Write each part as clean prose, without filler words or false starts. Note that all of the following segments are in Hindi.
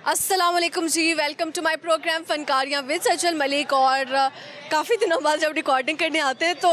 अस्सलाम वालेकुम जी, welcome to my programme Fankariyan with Sachal Malik. और काफ़ी दिनों बाद जब रिकॉर्डिंग करने आते हैं तो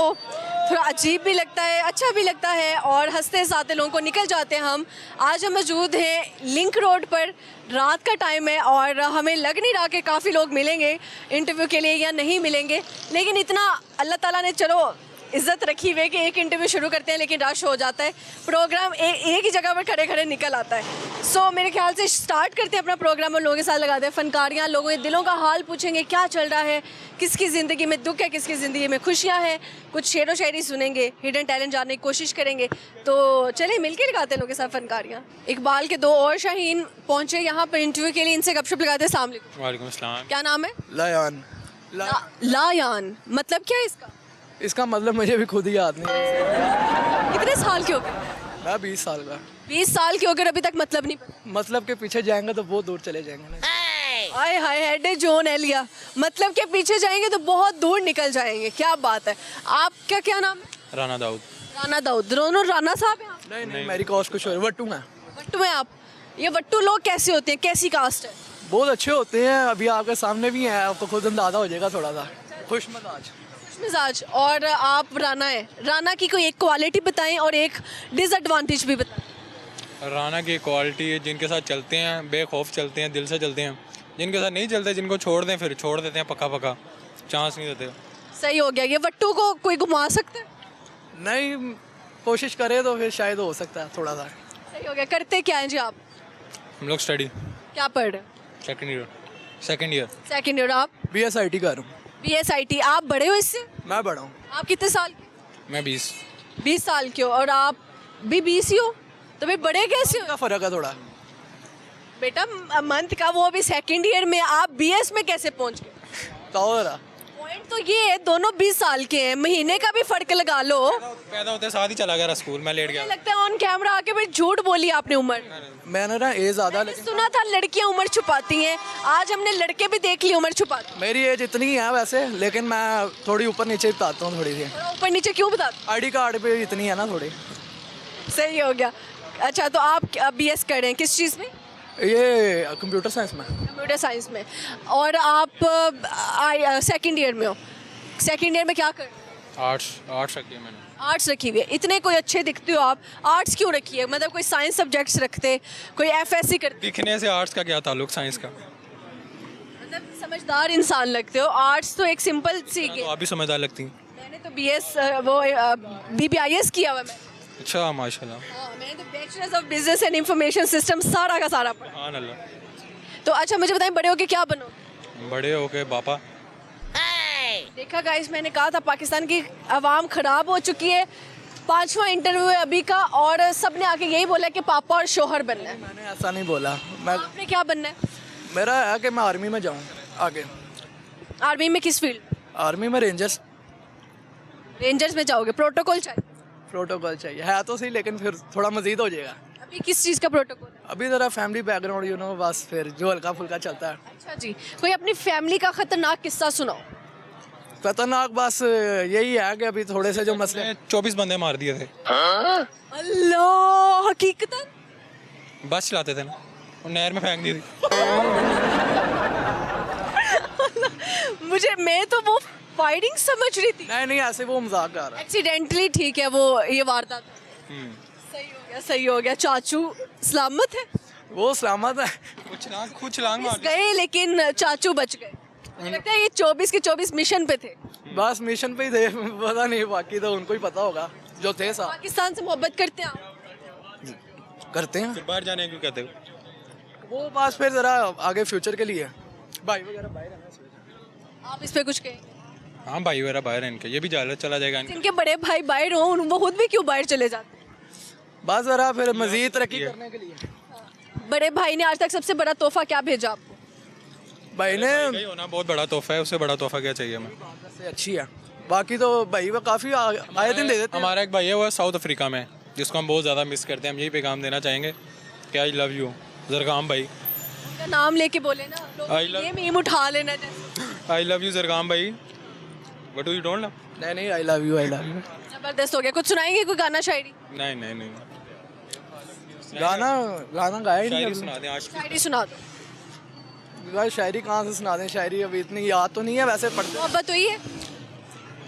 थोड़ा अजीब भी लगता है, अच्छा भी लगता है और हंसते हंसाते लोगों को निकल जाते हैं हम। आज हम मौजूद हैं लिंक रोड पर, रात का टाइम है और हमें लग नहीं रहा कि काफ़ी लोग मिलेंगे इंटरव्यू के लिए या नहीं मिलेंगे, लेकिन इतना अल्लाह ताला ने चलो इज़्ज़त रखी हुई है कि एक इंटरव्यू शुरू करते हैं लेकिन रश हो जाता है, प्रोग्राम एक ही जगह पर खड़े खड़े निकल आता है। सो मेरे ख्याल से स्टार्ट करते हैं अपना प्रोग्राम और लोगों के साथ लगाते हैं फनकारियाँ। लोगों के दिलों का हाल पूछेंगे, क्या चल रहा है, किसकी ज़िंदगी में दुख है, किसकी ज़िंदगी में खुशियाँ हैं, कुछ शेर व शायरी सुनेंगे, हिडन टैलेंट जानने की कोशिश करेंगे। तो चलिए मिलकर लगाते हैं लोगों के साथ फनकारियाँ। इकबाल के दो और शाहीन पहुँचे यहाँ पर इंटरव्यू के लिए, इनसे गपशप लगाते हैं। अस्सलाम वालेकुम। वालेकुम अस्सलाम। क्या नाम है? लायान। लायान मतलब क्या है इसका? इसका मतलब मुझे भी खुद ही याद नहीं। कितने साल के हो गए? मैं 20 साल का। 20 साल के हो गए, अभी तक मतलब नहीं पता। मतलब के पीछे जाएंगे तो बहुत दूर चले जाएंगे ना। आय हाय हेड जोन है लिया, मतलब के पीछे जाएंगे तो बहुत दूर निकल जाएंगे। क्या बात है। आपका क्या नाम है? राना दाऊद। राना दाऊद। दोनों राना साहब हैं आप? नहीं, मेरी कास्ट कुछ और वट्टू है। वट्टू हैं आप? ये वट्टू लोग कैसे होते हैं, कैसी कास्ट है? बहुत अच्छे होते हैं, अभी आपके सामने भी हैं, आपको खुद अंदाजा हो जाएगा थोड़ा सा। खुश मिजाज। मिजाज। और आप राना है, राना की कोई एक क्वालिटी बताएं और एक डिसएडवांटेज भी बताएं। राना की क्वालिटी है, जिनके साथ चलते हैं बेखौफ चलते हैं, दिल से चलते हैं। जिनके साथ नहीं चलते, जिनको छोड़ दें फिर छोड़ देते हैं, पक्का पक्का चांस नहीं देते। सही हो गया। ये वट्टू को कोई घुमा सकता है? नहीं, कोशिश करे तो फिर शायद हो सकता है थोड़ा सा। सही हो गया। करते क्या हैं जी आप? हम लोग स्टडी क्या पढ़ रहे हैं? Second year. Second year. आप? BSIT कर रहा हूँ। BSIT। आप बड़े हो इससे? मैं बड़ा हूँ। आप कितने साल के? मैं 20। 20 साल के हो और आप भी 20 ही हो, तो भाई बड़े कैसे हो? का फर्क है थोड़ा। बेटा मंथ का, वो अभी सेकंड ईयर में, आप BS में कैसे पहुंच गए? तो पॉइंट तो ये है, दोनों 20 साल के हैं, महीने का भी फर्क लगा लो। पैदा होते साथ ही चला गया स्कूल, मैं लेट मुझे गया। लगता है ऑन कैमरा आके भाई झूठ बोली आपने उम्र। मैंने ना एज ज़्यादा, लेकिन सुना था लड़कियां उम्र छुपाती हैं, आज हमने लड़के भी देख ली उम्र छुपाते। मेरी एज इतनी है वैसे, लेकिन मैं थोड़ी ऊपर नीचे बताता हूँ थोड़ी सी। ऊपर नीचे क्यों बताते? ID कार्ड पे इतनी है ना थोड़ी। सही हो गया। अच्छा, तो आप BS कर रहे हैं किस चीज़ में? ये कंप्यूटर साइंस में। कंप्यूटर साइंस में। और आप सेकंड ईयर में हो। सेकंड ईयर में क्या कर? आर्ट्स रखी है मैंने। आर्ट्स रखी हुई है। इतने कोई अच्छे दिखते हो आप, आर्ट्स क्यों रखी है? मतलब कोई साइंस सब्जेक्ट्स रखते, कोई FSC करते? दिखने से आर्ट्स का क्या ताल्लुक साइंस का? मतलब समझदार इंसान लगते हो। आर्ट्स तो एक सिंपल सी तो आप भी समझदार लगती हैं। मैंने तो BS वो BBIS किया हुआ मैं। अच्छा माशाल्लाह। हाँ, मैंने तो bachelors of business and information system सारा का सारा पढ़ा। हाँ अल्लाह। तो अच्छा मुझे बताएं, बड़े होके क्या बनो? बड़े होके बापा। देखा गाइस, मैंने कहा था पाकिस्तान की आवाम ख़राब हो चुकी है। 5वां इंटरव्यू है अभी का और सब ने आके यही बोला कि पापा और शोहर बनना है। मैंने ऐसा नहीं बोला। मैं आपने क्या बनना है? मेरा है कि मैं आर्मी में जाऊँ आगे। आर्मी में किस फील्ड? आर्मी में रेंजर्स में जाओगे? प्रोटोकॉल चाहिए? प्रोटोकॉल चाहिए है तो सही, लेकिन फिर थोड़ा मजीद हो जाएगा। अभी किस चीज़ का प्रोटोकॉल है? अभी ज़रा फैमिली बैकग्राउंड बस फिर जो हल्का फुल्का चलता है। अच्छा जी, कोई अपनी फैमिली का खतरनाक किस्सा सुनाओ। खतरनाक बस यही है कि अभी थोड़े से जो मसले। 24 बंदे मार दिए थे। अल्लाह, हकीकतन? बस चलाते थे ना, और नहर में फेंक दी थी। मैं तो वो फायरिंग समझ रही थी। नहीं ऐसे वो मजाक कर रहा है। एक्सीडेंटली ठीक है, वो ये वारदात। सही हो गया। चाचू सलामत है? वो सलामत है। कुछ लांग मार दी। गए लेकिन चाचू बच गए। मुझे लगता है ये 24 के 24 मिशन पे थे। बस मिशन पे ही थे, पता नहीं, बाकी तो उनको ही पता होगा जो थे साथ। पाकिस्तान से मोहब्बत करते हैं आप? करते हैं फिर बाहर जाने क्यों कहते हो? वो बस फिर ज़रा आगे फ्यूचर के लिए भाई वगैरह बाहर रहना चाहिए। आप इस पे कुछ कहेंगे? हाँ भाई वगैरह बाहर है इनके, ये भी चला जाएगा इनका। इनके बड़े भाई बाहर हो, वो खुद भी क्यों बाहर चले जाते हैं? बस ज़रा फिर मजीद तरक्की करने के लिए। बड़े भाई ने आज तक सबसे बड़ा तोहफा क्या भेजा आपको? भाई ने भाई होना बहुत बड़ा तोहफा है, उससे बड़ा तोहफा क्या चाहिए हमें? से अच्छी है। बाकी तो भाई वो काफ़ी आए दिन दे देते हैं। हमारा एक भाई है वो साउथ अफ्रीका में, जिसको हम बहुत ज़्यादा मिस करते हैं। हम यही पैगाम देना चाहेंगे कि आई लव यू जरगाम भाई। उनका नाम लेके बोले ना लोग, ये मीम उठा लेना जैसे। आई लव यू जरगाम भाई। What do you don't love? नहीं आई लव यू। जबरदस्त हो गया। कुछ सुनाएंगे कोई गाना शायरी? नहीं गाना गाया ही शायरी नहीं। सुना दें आज। शायरी सुना दो। बस शायरी कहाँ से सुना दें, शायरी अभी इतनी याद तो नहीं है, वैसे पढ़ते मोहब्बत हुई है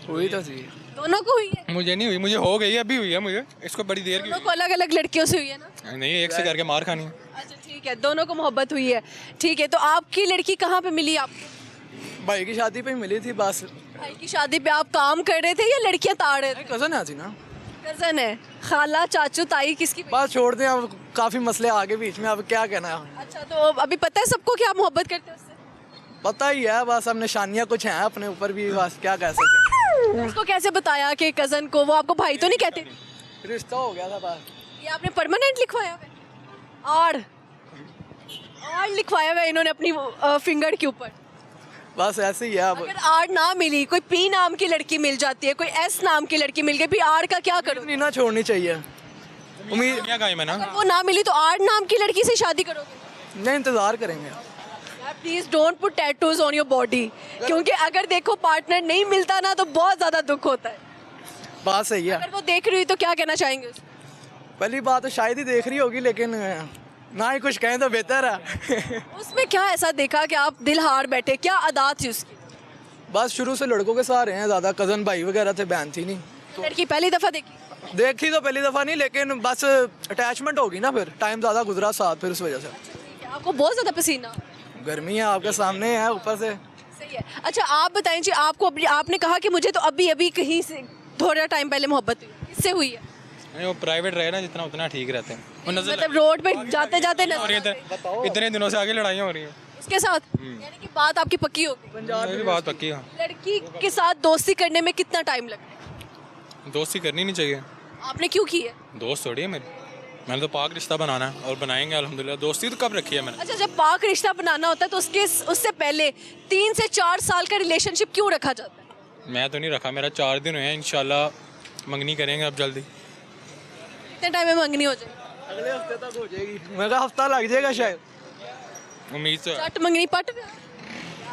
हुई तो थी। दोनों को हुई है? मुझे नहीं हुई, मुझे हो गई है, अभी हुई है मुझे, इसको बड़ी देर की दोनों को अलग अलग लड़कियों से हुई है ना? हुई। नहीं, एक से करके मार खानी है। अच्छा ठीक है, दोनों को मोहब्बत हुई है। ठीक है, तो आपकी लड़की कहाँ पे मिली आपको? भाई की शादी पे ही मिली थी बस। भाई की शादी पे आप काम कर रहे थे या लड़कियां ताड़ रहे थे? कज़न है थी ना। कजन है, खाला चाचू ताई किसकी बेटी? बस छोड़ दें, अब काफ़ी मसले आगे बीच में, अब क्या कहना है। अच्छा, तो अभी पता है सबको कि आप मोहब्बत करते हो उससे? पता ही है, बस अब निशानियाँ कुछ हैं अपने ऊपर भी, बस क्या कह सकते उसको कैसे बताया कि कजन को? वो आपको भाई तो नहीं कहते? हैं। रिश्ता हो गया था बस। ये आपने परमानेंट लिखवाया हुआ है? आड़ लिखवाया हुआ है इन्होंने अपनी फिंगर के ऊपर। बस ऐसे ही है अब। अगर आड़ ना मिली, कोई पी नाम की लड़की मिल जाती है, कोई एस नाम की लड़की मिल गई, फिर आड़ का क्या करोगे? इतनी ना छोड़नी चाहिए। उम्मीद क्या कायम है ना। अगर वो ना मिली तो आड़ नाम की लड़की से शादी करोगे? नहीं, इंतज़ार करेंगे। Please don't put tattoos on your body, क्योंकि अगर देखो पार्टनर नहीं मिलता ना तो बहुत ज्यादा दुख होता है। बात सही है। अगर वो देख रही हुई तो क्या कहना चाहेंगे उसको? पहली बात तो शायद ही देख रही होगी, लेकिन ना ही कुछ कहें तो बेहतर है। उसमें क्या ऐसा देखा कि आप दिल हार बैठे? क्या अदा थी उसकी? बस शुरू से लड़कों के साथ रहे हैं ज़्यादा, कज़न भाई वगैरह थे, बहन थी नहीं। लड़की पहली दफा देखी? देखी तो पहली दफ़ा नहीं, लेकिन बस अटैचमेंट होगी ना, फिर टाइम ज़्यादा गुजरा साथ, फिर उस वजह से। आपको बहुत ज्यादा पसीना? गर्मी है, आपके सामने है ऊपर से। सही है। अच्छा आप बताएं जी, आपको आपने कहा कि मुझे तो अभी अभी कहीं से थोड़ा टाइम पहले मोहब्बत हुई, किससे हुई है? नहीं, वो प्राइवेट रहे ना जितना उतना ठीक रहते हैं। वो नजर मतलब रोड पे जाते जाते हो रही नजर है, इतने दिनों से आगे लड़ाइयाँ हो रही हैं। उसके साथ, यानी कि बात आपकी पक्की हो गई। मेरी बात पक्की है। लड़की के साथ दोस्ती करने में कितना टाइम लगता है? दोस्ती करनी नहीं चाहिए। आपने क्यों की है? दोस्त थोड़ी है मेरी, मैंने तो पाक रिश्ता बनाना है और बनाएंगे अल्हम्दुलिल्लाह। दोस्ती तो कब रखी है मैंने। अच्छा, जब पाक रिश्ता बनाना होता है तो उससे पहले 3 से 4 साल का रिलेशनशिप क्यों रखा जाता है? मैं तो नहीं रखा, मेरा 4 दिन हुए हैं, इंशाल्लाह मंगनी करेंगे अब जल्दी। कितने टाइम में मंगनी हो जाएगी? अगले हफ्ते तक हो जाएगी, मेरा हफ्ता लग जाएगा शायद। उम्मीद से चट मंगनी पट।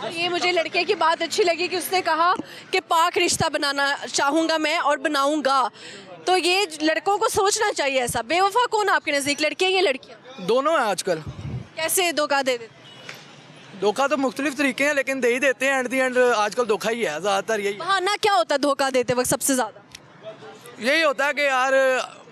और ये मुझे लड़के की बात अच्छी लगी कि उसने कहा कि पाक रिश्ता बनाना चाहूँगा मैं और बनाऊँगा। तो ये लड़कों को सोचना चाहिए ऐसा। बेवफा कौन आपके नज़दीक, लड़कियाँ या लड़कियाँ? दोनों हैं आजकल। कैसे धोखा दे देते? धोखा तो मुख्तलिफ तरीके हैं, लेकिन दे ही देते हैं। एट दी एंड आजकल धोखा ही है, ज़्यादातर यही बहाना क्या होता है धोखा देते वक्त सबसे ज़्यादा? यही होता है कि यार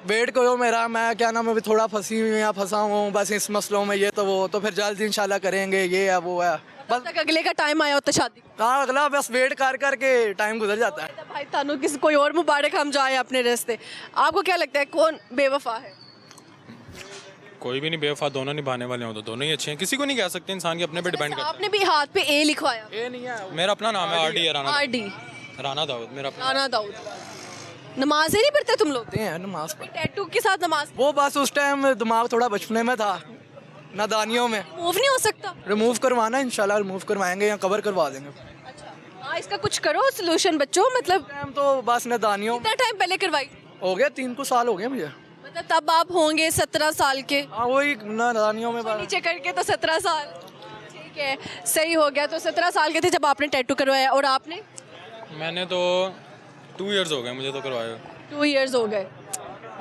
वेट करो मेरा, मैं क्या नाम अभी थोड़ा फंसी हुई या फंसा हूँ बस इस मसलों में, ये तो वो, तो फिर जल्द इंशाल्लाह करेंगे, ये है वो है बस तक अगले का टाइम आया होता शादी का। हाँ, अगला बस वेट कर करके टाइम गुजर जाता है। तो भाई तानू किसी कोई और मुबारक हम जाए अपने रास्ते। आपको क्या लगता है कौन बेवफा है? कोई भी नहीं बेवफा, दोनों निभाने वाले हो तो दोनों ही अच्छे हैं, किसी को नहीं कह सकते, इंसान के अपने पे डिपेंड करता आपने भी हाथ पे ए लिखवाया? ये नहीं है। है। मेरा अपना नाम है आरडी है, आरडी राना दाऊद मेरा अपना। राना दाऊद। नमाज ही नहीं पढ़ते तुम लोग? हैं नमाज पढ़, टैटू के साथ नमाज वो बस उस टाइम दिमाग थोड़ा बचपने में था, नादानियों में। मूव नहीं हो सकता? रिमूव करवाना इंशाल्लाह रिमूव करवाएंगे या कवर करवा देंगे। अच्छा हाँ, इसका कुछ करो सोल्यूशन बच्चों। मतलब टाइम तो बस नादानियों कितना टाइम पहले करवाई? हो गया, 3 कुछ साल हो गए मुझे। मतलब तब आप होंगे 17 साल के, हाँ वही नादानियों में बस। नीचे करके तो 17 साल। ठीक है, सही हो गया। तो 17 साल के थे जब आपने टैटू करवाया। और आपने? मैंने तो 2 इयर्स हो गए मुझे तो करवाए हुए। 2 इयर्स हो गए।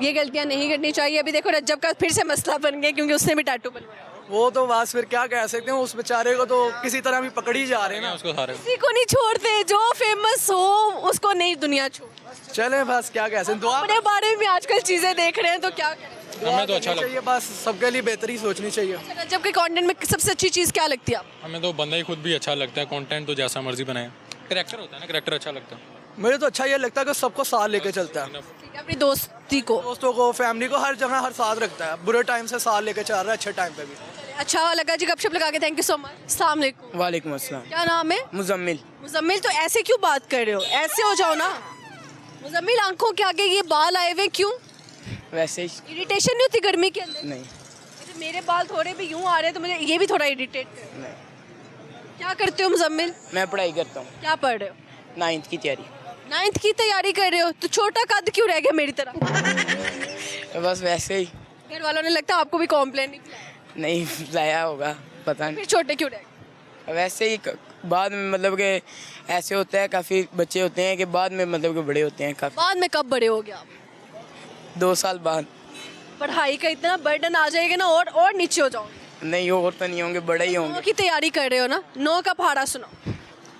ये गलतियां नहीं करनी चाहिए। अभी देखो रज्जब का फिर से मसला बन गया क्योंकि उसने भी टैटू बनवाया। वो तो बस फिर क्या कह सकते हैं, उस बेचारे को तो किसी तरह भी पकड़ ही जा रहे हैं ना। उसको सारे किसी को नहीं छोड़ते, जो फेमस हो उसको नहीं दुनिया छोड़। चले बस क्या कह सकते हैं, दुआ अपने बारे में आजकल चीजें देख रहे हैं तो क्या करें। हमें तो अच्छा करनी चाहिए, बस सबके लिए बेहतरी सोचनी चाहिए। रज्जब के कंटेंट में सबसे अच्छी चीज क्या लगती है आपको? हमें तो बंदा ही खुद भी अच्छा लगता है, कंटेंट तो जैसा मर्जी बनाए, करेक्टर होता है ना, करेक्टर अच्छा लगता है। मुझे तो अच्छा ये लगता है कि सबको साथ लेके चलता है, ठीक है, अपनी दोस्ती को, दोस्तों को, फैमिली को, हर जगह हर साथ रखता है। बुरे टाइम से साथ लेके चल रहा है, अच्छे टाइम पे भी। अच्छा लगा जी गपशप लगा के। Thank you so much. अस्सलाम वालेकुम। वालेकुम अस्सलाम। क्या नाम है? मुजम्मिल। मुजम्मिल। तो ऐसे क्यों बात कर रहे हो? ऐसे हो जाओ ना। मुजम्मिल, आंखों के आगे ये बाल आए हुए क्यों? वैसे ही इरिटेशन नहीं होती गर्मी के अंदर? नहीं। जैसे मेरे बाल थोड़े भी यूं आ रहे हैं तो मुझे ये भी थोड़ा इरिटेट कर। नहीं, क्या करते हो मुजम्मिल? मैं पढ़ाई करता हूँ, क्या पढ़ रहे हो? 9th की तैयारी। 9th की तैयारी कर रहे हो? तो छोटा कद क्यों रह गया मेरी तरह? बस वैसे ही। घर वालों ने लगता है आपको भी कॉम्प्लेन नहीं किया, नहीं लाया होगा, पता फिर नहीं। छोटे क्यों रह गए? वैसे ही बाद में मतलब कि ऐसे होता है, काफ़ी बच्चे होते हैं कि बाद में मतलब कि बड़े होते हैं काफ़ी। बाद में कब बड़े हो गए आप? 2 साल बाद। पढ़ाई का इतना बर्डन आ जाएगा ना और नीचे हो जाओगे। नहीं और तो नहीं होंगे, बड़े ही नो होंगे। की तैयारी कर रहे हो ना, नो का पहाड़ा सुनाओ।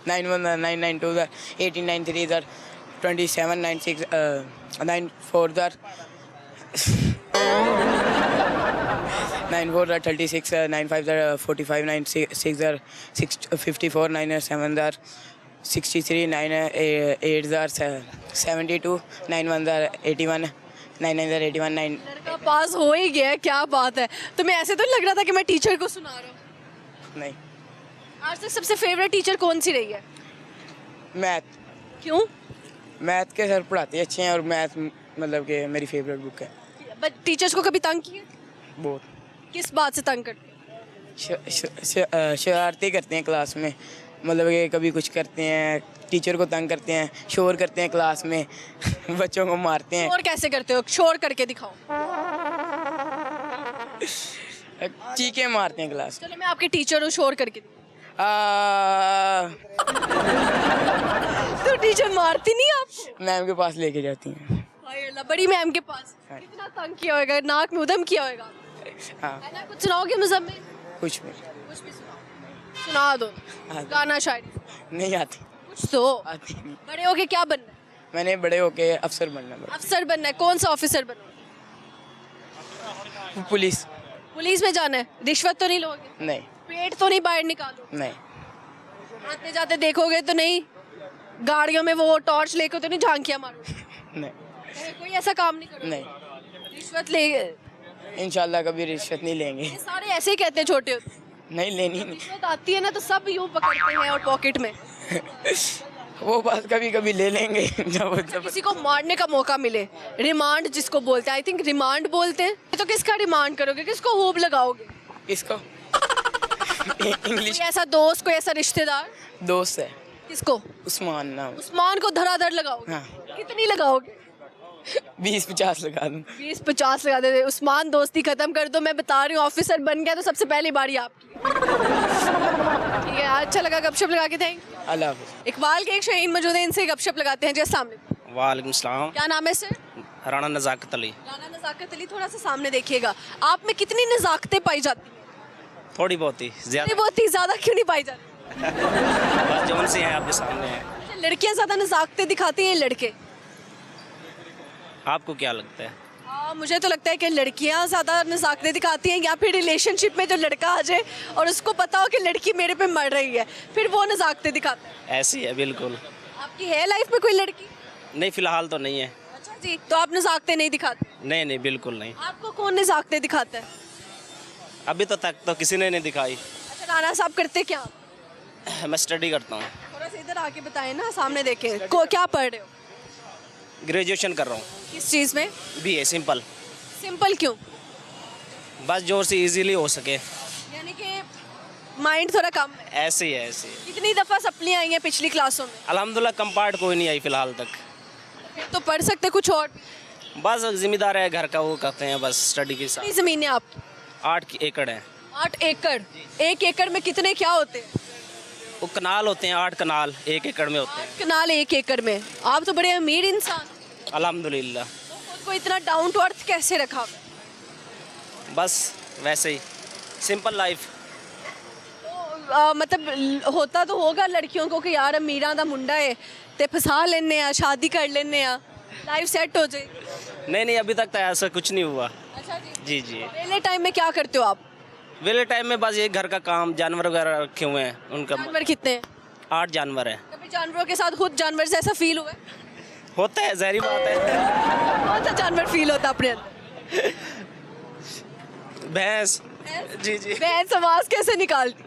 9 1 9 9 2 18 9 3 27 9 6 9 4 9 4 36 9 5 45 9 6 54 9 7 63 9 8 72 9 1 81 9 9 81 9 लड़का पास हो ही गया है, क्या बात है। तुम्हें ऐसे तो नहीं लग रहा था कि मैं टीचर को सुना रहा हूँ? नहीं। आज तक सबसे फेवरेट टीचर कौन सी रही है? मैथ क्यों? मैथ के सर पढ़ाते अच्छे हैं और मैथ मतलब कि मेरी फेवरेट बुक है। बट टीचर्स को कभी तंग किया? बहुत किस बात से तंग करते? शरारती करते हैं क्लास में, मतलब कि कभी कुछ करते हैं, टीचर को तंग करते हैं, शोर करते हैं क्लास में बच्चों को मारते हैं। शोर कैसे करते हो? शोर करके दिखाओ। चीखें मारते हैं क्लास चलो मैं आपके टीचर हूँ, शोर करके दिखाओ। तो टीचर मारती नहीं आपको? मैम के पास लेके जाती हैं। हाय अल्लाह, बड़ी मैम के पास कितना तंग किया होगा, नाक में उदम किया होगा। हाँ है ना, कुछ सुनाओगे मुझे? कुछ भी कुछ भी सुनाओ, सुना दो गाना शायरी नहीं आती। कुछ तो। आती नहीं। बड़े होके क्या बनना है? मैंने बड़े होके अफसर बनना है। अफसर बनना है। कौन सा ऑफिसर बनना है? पुलिस। पुलिस में जाना है। रिश्वत तो नहीं लोगे? नहीं पेट तो नहीं बाहर निकालोगे? नहीं आते जाते देखोगे तो नहीं? गाड़ियों में वो टॉर्च लेकर तो नहीं झांकियां मारोगे? नहीं कोई ऐसा काम नहीं करोगे? नहीं रिश्वत ले? इंशाल्लाह कभी रिश्वत नहीं लेंगे। ये सारे ऐसे ही कहते हैं छोटे होते। नहीं लेनी नहीं। रिश्वत आती है ना तो सब यूं पकड़ते हैं और पॉकेट में। वो बात कभी कभी ले लेंगे जब किसी को मारने का मौका मिले, रिमांड जिसको बोलते हैं, आई थिंक रिमांड बोलते हैं, तो किसका रिमांड करोगे? किसको होप लगाओगे? किसको इंग्लिश कोई ऐसा दोस्त, कोई ऐसा रिश्तेदार? दोस्त है किसको? उस्मान नाम। उस्मान को धराधर लगाओगे? हाँ। कितनी लगाओगे? 20-50 लगा दूँ। 20-50 लगा दे। उस्मान दोस्ती खत्म कर दो, मैं बता रही हूँ, ऑफिसर बन गया तो सबसे पहली बारी आपकी। ठीक है, अच्छा लगा गपशप लगा के। Thank you. अल्लाह हाफ़िज़। इकबाल के एक शाहीन मौजूद है, इनसे गपशप लगाते हैं जी। अस्सलाम वालेकुम। वालेकुम सलाम। क्या नाम है सर? राणा नज़ाकत अली। राना नज़ाकत अली। थोड़ा सा सामने देखिएगा, आप में कितनी नज़ाकतें पाई जाती हैं? थोड़ी बहुत ही थोड़ी ज़्यादा, बहुत ही, ज़्यादा क्यों नहीं पाई जाती? बस जौन सी हैं आपके सामने हैं। लड़कियां ज़्यादा नज़ाकतें दिखाती हैं, लड़के? आपको क्या लगता है? मुझे तो लगता है कि लड़कियां ज़्यादा नज़ाकतें दिखाती हैं, या फिर रिलेशनशिप में जो लड़का आ जाए और उसको पता हो कि लड़की मेरे पे मर रही है, फिर वो नज़ाकतें दिखाता है। ऐसी है बिल्कुल। आपकी है लाइफ में कोई लड़की? नहीं फ़िलहाल तो नहीं है। अच्छा जी, तो आप नज़ाकतें नहीं दिखाते? नहीं नहीं बिल्कुल नहीं। आपको कौन नज़ाकतें दिखाता है? अभी तो तक तो किसी ने नहीं दिखाई। अच्छा, राना साहब करते क्या? मैं स्टडी करता हूँ, थोड़ा सा इधर आके बताएं ना, सामने देखें। को क्या पढ़ रहे हो? ग्रेजुएशन कर रहा हूँ। किस चीज़ में? BA simple. सिंपल क्यों? बस जोर से इजीली हो सके, यानी कि माइंड थोड़ा कम है। ऐसे ही है ऐसे ही। कितनी दफ़ा सप्ली आई हैं पिछली क्लासों में? अल्हम्दुलिल्लाह कम पार्ट कोई नहीं आई फ़िलहाल तक। फिर तो पढ़ सकते कुछ और। बस जिम्मेदार है घर का, वो करते हैं बस स्टडी के कितनी साथ। ज़मीन है आपकी? 8 एकड़ है। 8 एकड़। 1 एकड़ में कितने क्या होते हैं? वो कनाल होते हैं, 8 कनाल 1 एकड़ में होते हैं। कनाल 1 एकड़ में। आप तो बड़े अमीर इंसान। अल्हम्दुलिल्लाह। तो खुद को इतना डाउन टू अर्थ कैसे रखा? बस वैसे ही सिंपल लाइफ। तो मतलब होता तो होगा लड़कियों को कि यार अमीरां दा मुंडा है ते फसा लेने आ, शादी कर लेने आ, लाइफ सेट हो जाए। नहीं नहीं अभी तक तो ऐसा कुछ नहीं हुआ। अच्छा जी। जी। वेले टाइम में क्या करते हो आप? वेले टाइम में बस ये घर का काम, जानवर वगैरह रखे हुए हैं उनका। जानवर कितने हैं? 8 जानवर है। कभी जानवरों के साथ खुद जानवर से ऐसा फील हुआ है? होता है, जहरी बात है। कौन सा जानवर फील होता है अपने अंदर? भैंस। जी जी। भैंस आवाज कैसे निकालती?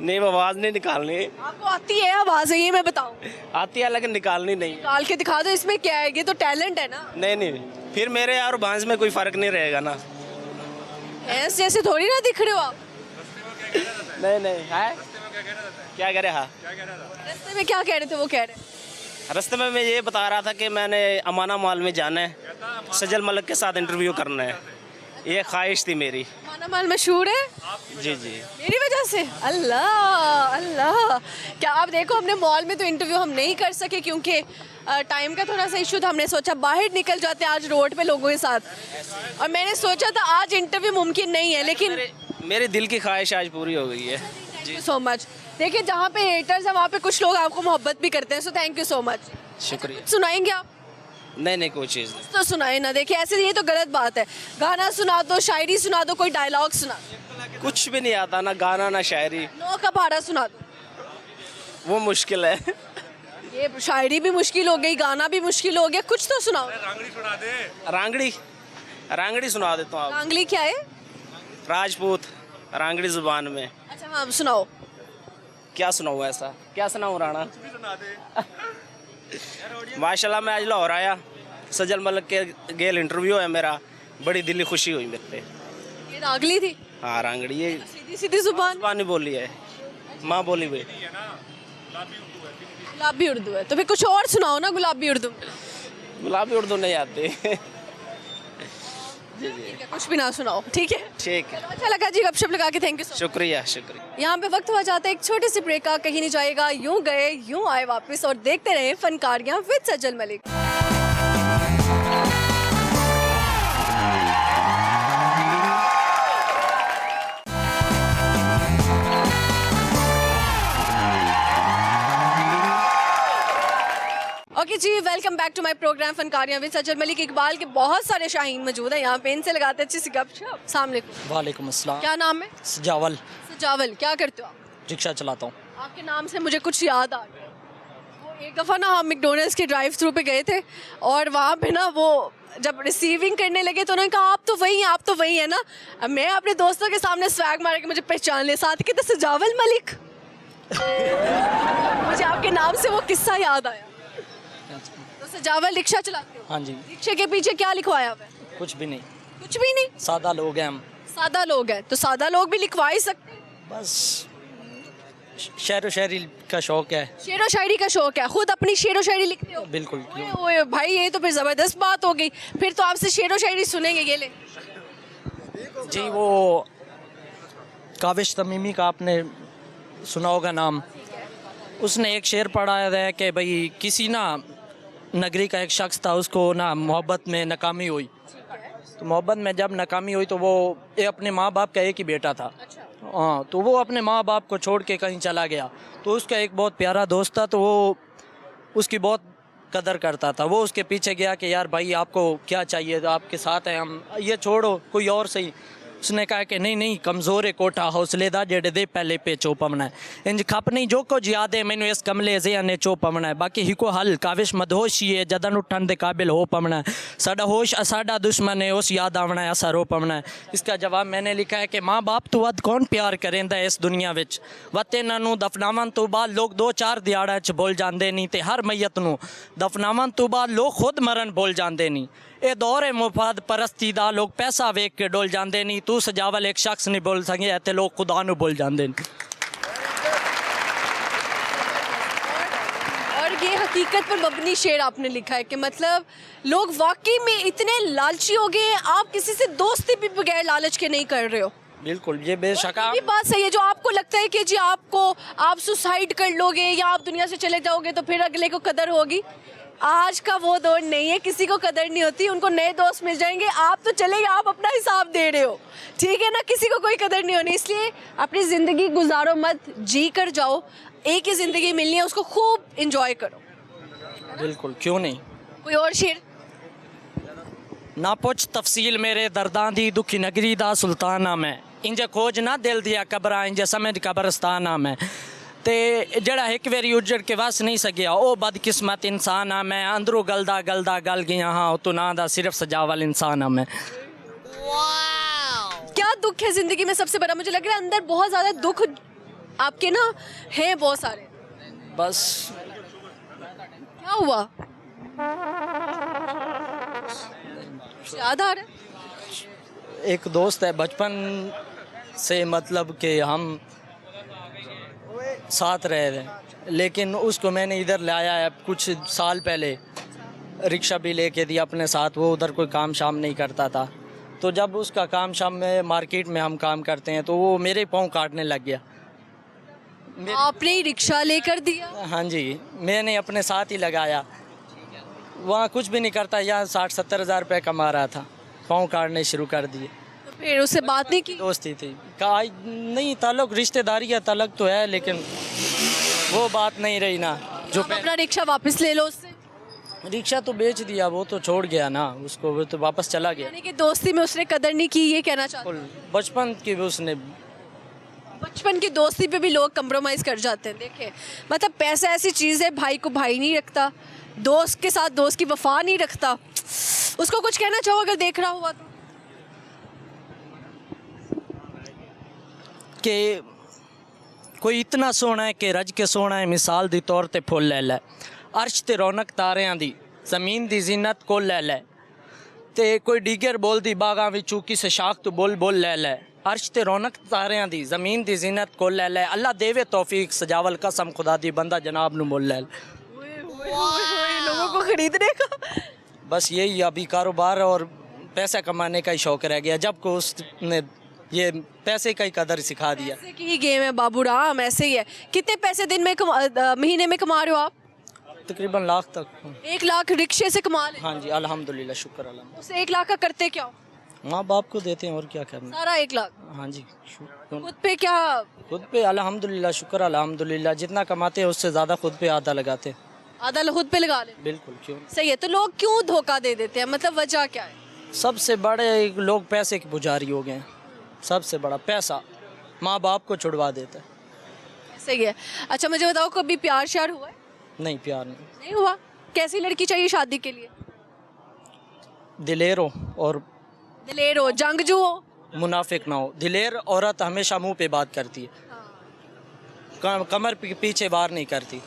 नहीं वो आवाज़ नहीं निकालनी। आपको आती है आवाज? ये मैं बताऊं, आती है लेकिन निकालनी नहीं। निकाल के दिखा दो, इसमें क्या है? ये तो टैलेंट है ना। नहीं नहीं फिर मेरे और भैंस में कोई फ़र्क नहीं रहेगा ना। भैंस जैसे थोड़ी ना दिख रहे हो आप। नहीं नहीं है क्या कह रहे? हाँ रास्ते में क्या कह रहे थे? वो कह रहे रास्ते में मैं ये बता रहा था कि मैंने अमाना मॉल में जाना है, सजल मलिक के साथ इंटरव्यू करना है। ये ख्वाहिश थी मेरी। खाना माल मशहूर है जी जी। मेरी वजह से? अल्लाह अल्लाह। क्या आप देखो, हमने मॉल में तो इंटरव्यू हम नहीं कर सके क्योंकि टाइम का थोड़ा सा इशू था। हमने सोचा बाहर निकल जाते हैं आज रोड पे लोगों के साथ, और मैंने सोचा था आज इंटरव्यू मुमकिन नहीं है, लेकिन मेरे दिल की ख्वाहिश आज पूरी हो गई है। Thank you so much. देखिए जहाँ पे हेटर्स हैं वहाँ पे कुछ लोग आपको मोहब्बत भी करते हैं, so thank you so much. शुक्रिया। सुनाएंगे आप? नहीं कोई चीज़ नहीं। तो सुनाए ना, देखिए ऐसे ये तो गलत बात है। गाना सुना दो, शायरी सुना दो, कोई डायलॉग सुना दो। कुछ भी नहीं आता, ना गाना ना शायरी, नौ का पहाड़ा सुना दो। वो मुश्किल है। ये शायरी भी मुश्किल हो गई, गाना भी मुश्किल हो गया, कुछ तो सुनाओ। रांगड़ी सुना देता हूँ आप। आंगली क्या है? राजपूत रांगड़ी जुबान में। अच्छा हाँ सुनाओ। क्या सुनाऊँ ऐसा, क्या सुनाऊँ राणा? माशाल्लाह मैं आज लाहौर आया, सजल मलिक के गेल इंटरव्यू है मेरा, बड़ी दिली खुशी हुई मेरे पे। ये रागली थी? हाँ रांगड़ी, ये सीधी सीधी जुबान? जुबानी बोली है, माँ बोली हुई। गुलाबी उर्दू है तो फिर कुछ और सुनाओ ना गुलाबी उर्दू में। गुलाबी उर्दू नहीं आती। ठीक है, कुछ भी ना सुनाओ, ठीक है? ठीक है, अच्छा लगा जी गपशप लगा के, थैंक यू। शुक्रिया शुक्रिया। यहाँ पे वक्त हुआ जाता है एक छोटे से ब्रेक का, कहीं नहीं जाएगा, यूं गए यूं आए वापस, और देखते रहे फनकारियाँ विद सजल मलिक। ओके जी, welcome back to my programme Fankariyan with Sajal Malik. Iqbal के बहुत सारे शाहीन मौजूद हैं यहाँ पे, इनसे लगाते अच्छी सी गपशप। अस्सलाम वालेकुम। वालेकुम अस्सलाम। क्या नाम है? सजावल। सजावल। क्या करते हो आप? रिक्शा चलाता हूँ। आपके नाम से मुझे कुछ याद आ गया। वो एक दफ़ा ना हम मैकडोनल्ड्स के ड्राइव थ्रू पे गए थे, और वहाँ पे ना वो जब रिसीविंग करने लगे तो उन्होंने कहा आप तो वही हैं, आप तो वही हैं ना। अब मैं अपने दोस्तों के सामने स्वैग मार के मुझे पहचान ले, साथ ही कहते सजावल मलिक। मुझे आपके नाम से वो किस्सा याद आया। तो सजावल रिक्शा चलाते हो? हाँ जी। रिक्शे के पीछे क्या लिखवाया हुआ है? कुछ भी नहीं, कुछ भी नहीं। सादा लोग हैं हम। सादा लोग हैं तो सादा लोग भी लिखवा ही सकते हैं। बस शेर व शायरी का शौक है। शेर व शायरी का शौक है, खुद अपनी शेर व शायरी लिखते हो? बिल्कुल। ओए ओए भाई, ये तो फिर ज़बरदस्त बात हो गई। फिर तो आपसे शेर व शायरी सुनेंगे। ये ले जी, वो काविश तमीमी का आपने सुना होगा नाम। उसने एक शेर पढ़ा है कि भाई किसी ना नगरी का एक शख्स था, उसको ना मोहब्बत में नाकामी हुई। तो मोहब्बत में जब नाकामी हुई तो वो अपने माँ बाप का एक ही बेटा था। हाँ, तो वो अपने माँ बाप को छोड़ के कहीं चला गया। तो उसका एक बहुत प्यारा दोस्त था, तो वो उसकी बहुत कदर करता था। वो उसके पीछे गया कि यार भाई आपको क्या चाहिए, तो आपके साथ हैं हम, ये छोड़ो कोई और सही। उसने कहा कि नहीं कमज़ोर है कोठा हौसलेदा जेड़े दे पहले पे चो पमना है, इंज खप नहीं जो कुछ याद है मैनू इस कमले ज़िया ने चो पमना है, बाकी हिको हल काविश मदहोश ही है जदन उठन दे काबिल हो पमना है, साडा होश साडा दुश्मन है उस याद आवना है असा रो पमना है। इसका जवाब मैंने लिखा है कि माँ बाप तो वद कौन प्यार करेंदा इस दुनिया विच, वत इन्हां दफनावन तो बाद लोग 2-4 दिहाड़ा च भुल जाते नहीं, तो हर मैयत नूं दफनावन तो बाद लोग खुद मरन भुल जाते नहीं। ये दौर है मुफाद परस्ती दा, लोग पैसा वेख के डुल जाते नहीं। तू सजावल एक शख्स नहीं बोल सके, ते लोग खुदा नूं भुल जाते नहीं। और ये हकीकत पर मबनी शेर आपने लिखा है कि मतलब लोग वाकई में इतने लालची हो गए हैं, आप किसी से दोस्ती भी बगैर लालच के नहीं कर रहे हो। बिल्कुल, ये बेशक ये बात सही है। जो आपको लगता है कि जी आप सुसाइड कर लोगे या आप दुनिया से चले जाओगे तो फिर अगले को कदर होगी, आज का वो दौर नहीं है। किसी को कदर नहीं होती, उनको नए दोस्त मिल जाएंगे। आप तो चले, आप अपना हिसाब दे रहे हो, ठीक है ना। किसी को कोई कदर नहीं होनी, इसलिए अपनी ज़िंदगी गुजारो मत, जी कर जाओ। एक ही ज़िंदगी मिलनी है, उसको खूब इंजॉय करो। बिल्कुल, क्यों नहीं। कोई और शेर? ना पुछ तफसील मेरे दर्दां दी दुखी नगरी दा सुल्ताना मैं, इंज खोज ना दिल दिया कबरा इंज समझ कब्रस्ताना मैं, ते जड़ा एक बारी उजड़ के वस नहीं सकिया ओ बदकिस्मत इंसान आ मैं, अंदरों गलदा गल गया हाँ तो ना दा सिर्फ सजावल इंसान आ मैं। क्या दुख है ज़िंदगी में सबसे बड़ा? मुझे लग रहा है अंदर बहुत ज़्यादा दुख आपके ना हैं, बहुत सारे। बस क्या हुआ? याद आ रहा है? एक दोस्त है बचपन से, मतलब कि हम साथ रहे थे, लेकिन उसको मैंने इधर लाया है कुछ साल पहले, रिक्शा भी लेके दिया अपने साथ। वो उधर कोई काम शाम नहीं करता था, तो जब उसका काम शाम में मार्केट में हम काम करते हैं तो वो मेरे पाँव काटने लग गया। आपने ही रिक्शा लेकर दिया? हाँ जी, मैंने अपने साथ ही लगाया। वहाँ कुछ भी नहीं करता, यहाँ 60-70 हज़ार रुपये कमा रहा था, पाँव काटने शुरू कर दिए। तो फिर उससे बात नहीं की? दोस्ती थी का नहीं, ताल्लुक रिश्तेदारी का ताल्लुक तो है, लेकिन वो बात नहीं रही ना। जो आप अपना रिक्शा वापस ले लो उससे। रिक्शा तो बेच दिया, वो तो छोड़ गया ना उसको, वो तो वापस चला गया। यानी कि दोस्ती में उसने कदर नहीं की, ये कहना चाहते हैं? बचपन की भी उसने, बचपन की दोस्ती पे भी लोग कंप्रोमाइज़ कर जाते हैं। देखिए मतलब पैसा ऐसी चीज़ है, भाई को भाई नहीं रखता, दोस्त के साथ दोस्त की वफा नहीं रखता। उसको कुछ कहना चाहो अगर देख रहा हुआ तो? कि कोई इतना सोना है कि रज के सोना है, मिसाल दी तौर ते फुल ले लै, अर्श ते रौनक तारियां दी, ज़मीन दी जिन्नत को ले लै, ते कोई डीगर बोल दी बागां विचों किसे शाख तो बोल बोल ले लै, अर्श ते रौनक तारियां दी, ज़मीन दी जिन्नत को ले लै, अल्लाह देवे तौफीक सजावल कसम खुदा दी, बंदा जनाब नु मोल ले। लोगों को खरीदने का। बस यही अभी कारोबार और पैसा कमाने का ही शौक रह गया, जब को उसने ये पैसे का ही कदर सिखा दिया। पैसे की ही गेम है बाबू राम, ऐसे ही है। कितने पैसे दिन में महीने में कमा रहे हो आप? तकरीबन लाख तक। 1 लाख रिक्शे से कमा ले? हाँ जी अल्हम्दुलिल्लाह, शुक्र अल्हम्दुलिल्लाह। उसे 1 लाख का करते क्या हो? माँ बाप को देते हैं और क्या करना। सारा 1 लाख हाँ जी खुद पे क्या? खुद पे अल्हम्दुलिल्लाह, शुक्र अल्हम्दुलिल्लाह, जितना कमाते हैं उससे ज़्यादा खुद पे आधा लगाते हैं। आधा खुद पे लगा ले? बिल्कुल, क्यों। सही है। तो लोग क्यों धोखा दे देते हैं, मतलब वजह क्या है? सबसे बड़े लोग पैसे के पुजारी हो गए हैं, सबसे बड़ा पैसा माँ बाप को छुड़वा देता है। सही है। अच्छा मुझे बताओ कभी प्यार श्यार हुआ है? नहीं, प्यार नहीं। नहीं हुआ? कैसी लड़की चाहिए शादी के लिए? दिलेर हो और दिलेर हो, जंगजू हो? मुनाफिक ना हो। दिलेर औरत हमेशा मुंह पे बात करती है, कमर पीछे वार नहीं करती।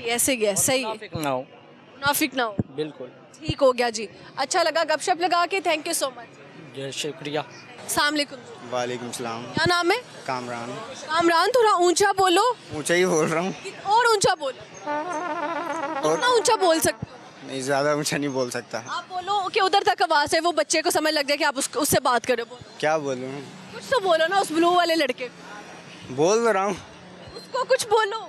ऐसे ही है। सही है। मुनाफिक ना हो। मुनाफिक ना हो। बिल्कुल। ठीक हो गया जी, अच्छा लगा गपशप लगा के। Thank you so much. जी शुक्रिया। अस्सलाम वालेकुम। वालेकुम सलाम। क्या नाम है? कामरान। कामरान, थोड़ा ऊंचा बोलो। ऊंचा ही बोल रहा हूँ। और ऊंचा बोलो। कितना ऊंचा बोल सकते हो? नहीं, ज़्यादा ऊंचा नहीं बोल सकता। आप बोलो कि उधर तक आवाज़ है, वो बच्चे को समझ लग जाए कि आप उससे बात करो। बोलो क्या बोलूँ? कुछ तो बोलो ना उस ब्लू वाले लड़के बोल रहा हूँ। उसको कुछ बोलो।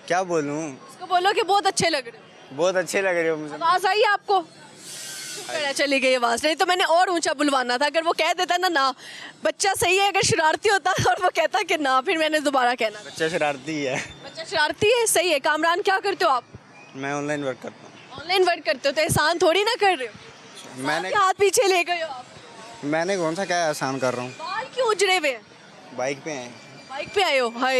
क्या बोलूँ? उसको बोलो कि बहुत अच्छे लग रहे हो। बहुत अच्छे लग रहे हो मुझे। आवाज़ आई आपको? शुक्र है चली गई आवाज़, नहीं तो मैंने और ऊंचा बुलवाना था। अगर वो कह देता ना बच्चा सही है, अगर शरारती होता और वो कहता कि ना, फिर मैंने दोबारा कहना। बच्चा शरारती है। बच्चा शरारती है, सही है। कामरान क्या करते हो आप? मैं ऑनलाइन वर्क करता हूँ। ऑनलाइन वर्क करते हो तो एहसान थोड़ी ना कर रहे हो। मैंने हाथ पीछे ले गए हो आप। मैंने कौन सा क्या आसान कर रहा हूँ? बाल क्यों उजड़े हुए हैं? बाइक पे हैं। बाइक पे आए हो? हाय,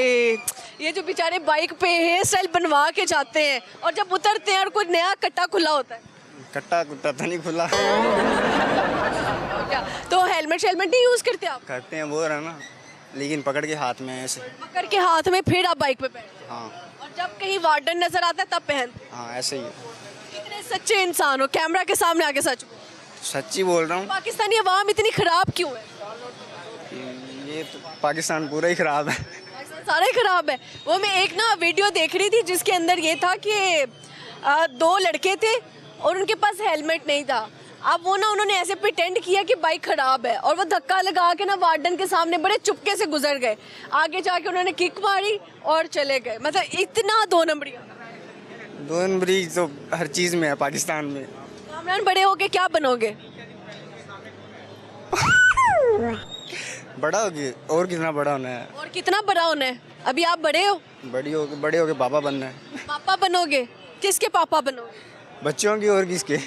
ये जो बेचारे बाइक पे हेयर स्टाइल बनवा के जाते हैं और जब उतरते हैं और कुछ नया कट्टा खुला होता है। कट्टा कुट्टा तो नहीं खुला। क्या तो हेलमेट शेलमेट नहीं यूज़ करते आप? करते हैं वो रहा ना, लेकिन पकड़ के हाथ में ऐसे। पकड़ के हाथ में, फिर आप बाइक पे पहनते हाँ हैं। और जब कहीं वार्डन नजर आता है तब पहनते हैं। हाँ, ऐसे ही है। कितने सच्चे इंसान हो, कैमरा के सामने आके सच बोलो। सच्ची बोल रहा हूँ। पाकिस्तानी अवाम इतनी खराब क्यों है? ये तो पाकिस्तान पूरा ही ख़राब है। पाकिस्तान सारा ही खराब है। वो मैं एक ना वीडियो देख रही थी जिसके अंदर ये था कि 2 लड़के थे और उनके पास हेलमेट नहीं था। अब वो ना उन्होंने ऐसे प्रिटेंड किया कि बाइक खराब है और वो धक्का लगा के ना वार्डन के सामने बड़े चुपके से गुजर गए। आगे जाके उन्होंने किक मारी और चले गए। मतलब इतना 2 नंबरी। 2 नंबरी तो हर चीज़ में है पाकिस्तान में। कामरान बड़े होके क्या बनोगे? बड़ा होगी, और कितना बड़ा होना है? और कितना बड़ा होना है? अभी आप बड़े हो। बड़े होके पापा बनना है। पापा बनोगे? किसके पापा बनोगे? बच्चों की और किसके?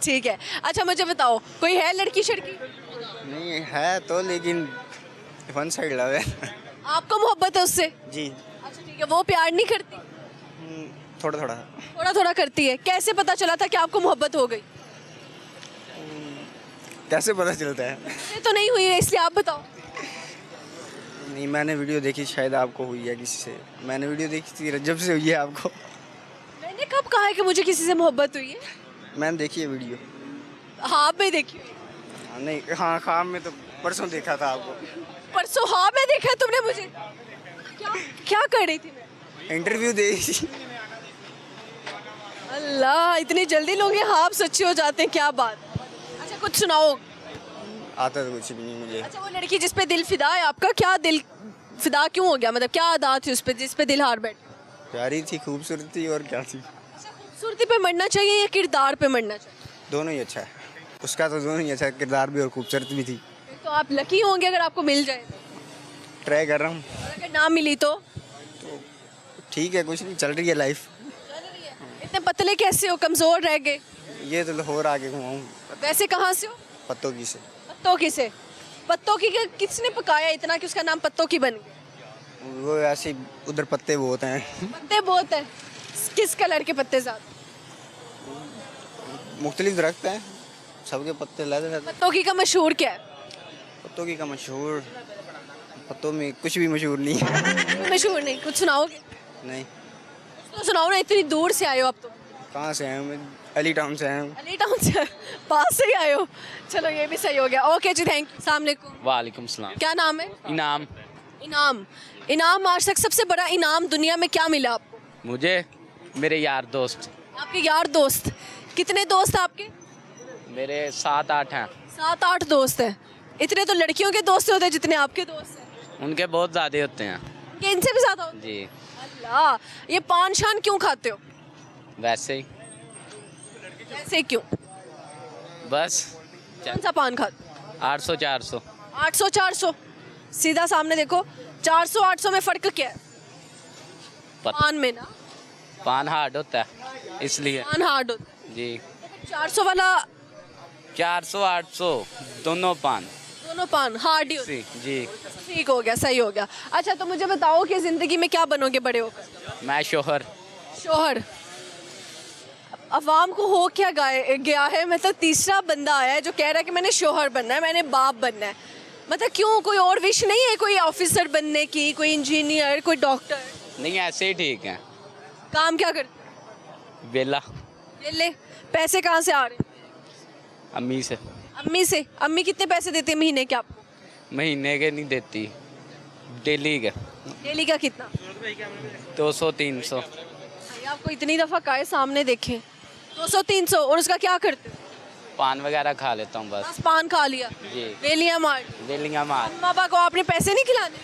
ठीक है। अच्छा मुझे बताओ कोई है लड़की शड़की? नहीं है तो, लेकिन वन साइड लव है। आपको मोहब्बत है उससे? जी। अच्छा ठीक है। वो प्यार नहीं करती? थोड़ा थोड़ा। थोड़ा थोड़ा करती है। कैसे पता चला था कि आपको मोहब्बत हो गई? कैसे पता चलता है? मुझे तो नहीं हुई है, इसलिए आप बताओ। नहीं, मैंने वीडियो देखी, शायद आपको हुई है किसी से। मैंने वीडियो देखी थी, रजब से हुई है आपको। मैंने कब कहा है कि मुझे किसी से मोहब्बत हुई है? मैंने देखी है वीडियो। हाँ मैं देखी हुई। नहीं, हाँ ख्वाब में तो परसों देखा था आपको। परसों? हाँ मैं देखा है तुमने मुझे? क्या क्या कर रही थी मैं? इंटरव्यू दे रही थी। अल्लाह, इतनी जल्दी लोग ये हाँ सच्चे हो जाते हैं, क्या बात। अच्छा कुछ सुनाओ। आता तो कुछ भी नहीं मुझे। अच्छा वो लड़की जिस पे दिल फिदा है आपका, क्या दिल फिदा क्यों हो गया? मतलब क्या अदा थी उस पे जिस पे दिल हार बैठे? प्यारी थी, खूबसूरत थी, और क्या थी। खूबसूरती पे मरना चाहिए या किरदार पे मरना चाहिए? दोनों ही अच्छा है उसका, तो दोनों ही अच्छा है, किरदार भी और खूबसूरत भी थी। तो आप लकी होंगे अगर आपको मिल जाए। ट्राई कर रहा हूँ। और अगर ना मिली तो ठीक है, कुछ नहीं, चल रही है लाइफ। इतने पतले कैसे हो, कमज़ोर रह गए? ये तो लाहौर आके घुमाऊँ वैसे कहाँ से हो? पत्तों की से। पत्तों की से। पत्तों की का किसने पकाया इतना कि उसका नाम पत्तों की बन गया? वो ऐसे ही, उधर पत्ते बहुत हैं। पत्ते बहुत हैं। किस कलर के पत्ते ज़्यादा? मुख्तलिफ दरख्त हैं, सबके पत्ते लगे रहते हैं। पत्तों की का मशहूर क्या है? पत्तों की का मशहूर, पत्तों में कुछ भी मशहूर नहीं है। कोई मशहूर नहीं, कुछ सुनाओगे? नहीं। तो सुनाओ ना, इतनी दूर से आए हो आप तो। कहाँ से हैं? मैं अली टाउन से हैं। अली टाउन से पास से ही आए हो। चलो ये भी सही हो गया। Okay ji, thank you. अस्सलाम वालेकुम। वालेकुम सलाम। क्या नाम है? इनाम। इनाम। इनाम, आज तक सबसे बड़ा इनाम दुनिया में क्या मिला आपको? मुझे मेरे यार दोस्त, आपके यार दोस्त। कितने दोस्त हैं आपके? मेरे 7-8 हैं। 7-8 दोस्त हैं। इतने तो लड़कियों के दोस्त होते हैं जितने आपके दोस्त हैं। उनके बहुत ज़्यादा होते हैं। कि इनसे भी ज्यादा होते जी। हैं? अल्लाह, ये पान शान क्यों खाते हो? वैसे ही ऐसे क्यों? बस कौन सा पान खाते हो? 800-400। 800-400। सीधा सामने देखो, 400-800 में फर्क क्या है? पान में ना, पान हार्ड होता है इसलिए। पान हार्ड होता है। जी। 400 वाला 400-800 दोनों पान। दोनों पान हार्ड ही होते हैं। जी। ठीक हो गया, सही हो गया। अच्छा, तो मुझे बताओ कि जिंदगी में क्या बनोगे बड़े होकर? मैं शोहर। शोहर। अवाम को हो क्या गया है, मतलब तीसरा बंदा आया है जो कह रहा है कि मैंने शोहर बनना है, मैंने बाप बनना है। मतलब क्यों, कोई और विश नहीं है? कोई ऑफिसर बनने की, कोई इंजीनियर, कोई डॉक्टर? नहीं, ऐसे ही ठीक है। काम क्या करते? बेला। ले पैसे कहाँ से आ रहे हैं? अम्मी से। अम्मी से। अम्मी कितने पैसे देते हैं महीने के आपको? महीने के नहीं देती, डेली के। डेली का कितना? 200-300। भाई, आपको इतनी दफ़ा काहे सामने देखे? 200-300। और उसका क्या करते हो? पान वगैरह खा लेता हूँ बस। बस पान खा लिया, जी। वेलियां मार। वेलियाँ मार। माँ बाप को आपने पैसे नहीं खिलाने?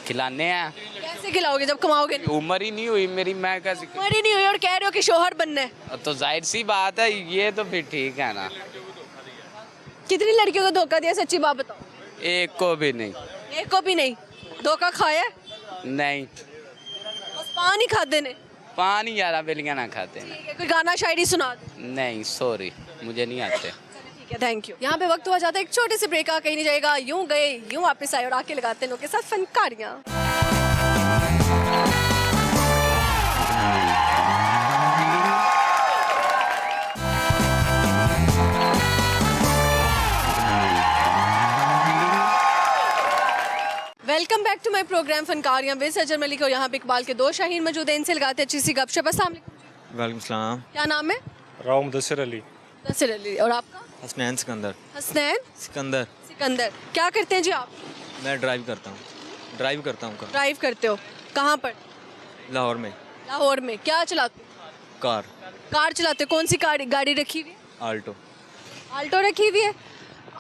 खिलाने हैं। कैसे खिलाओगे जब कमाओगे नहीं? उम्र ही नहीं हुई मेरी, मैं कैसे। उम्र ही नहीं हुई और कह रहे हो कि शोहर बनना है। तो जाहिर सी बात है, ये तो फिर ठीक है ना। कितनी लड़कियों को धोखा दिया, सच्ची बात बताओ? एक को भी नहीं। एक को भी नहीं? धोखा खाया? नहीं, बस पान ही खाते ने? पानी ज़्यादा बेलियाँ ना खाते हैं। ठीक है, कोई गाना शायरी सुना दो। नहीं सॉरी, मुझे नहीं आते। ठीक है, थैंक यू। यहाँ पे वक्त हुआ जाता है एक छोटे से ब्रेक का, कहीं नहीं जाएगा। यूं गए यूं वापस आए और आके लगाते हैं लोग के साथ Fankariyan. Welcome back to my programme Fankariyan with Sajal Malik. और यहाँ पे इकबाल के 2 शाहीन मौजूद हैं, इनसे लगाते हैं अच्छी सी गपशप। अस्सलाम वालेकुम। वालेकुम सलाम। क्या नाम है? राव मुदस्सिर अली। नसीर अली। और आपका? हसनैन सिकंदर। हसनैन सिकंदर। सिकंदर। क्या करते हैं जी आप? मैं ड्राइव करता हूँ ड्राइव करते हो? कहाँ पर? लाहौर में। लाहौर में। क्या चलाते हो? कार। कार चलाते हो? कौन सी गाड़ी रखी हुई है? आल्टो। आल्टो रखी हुई है।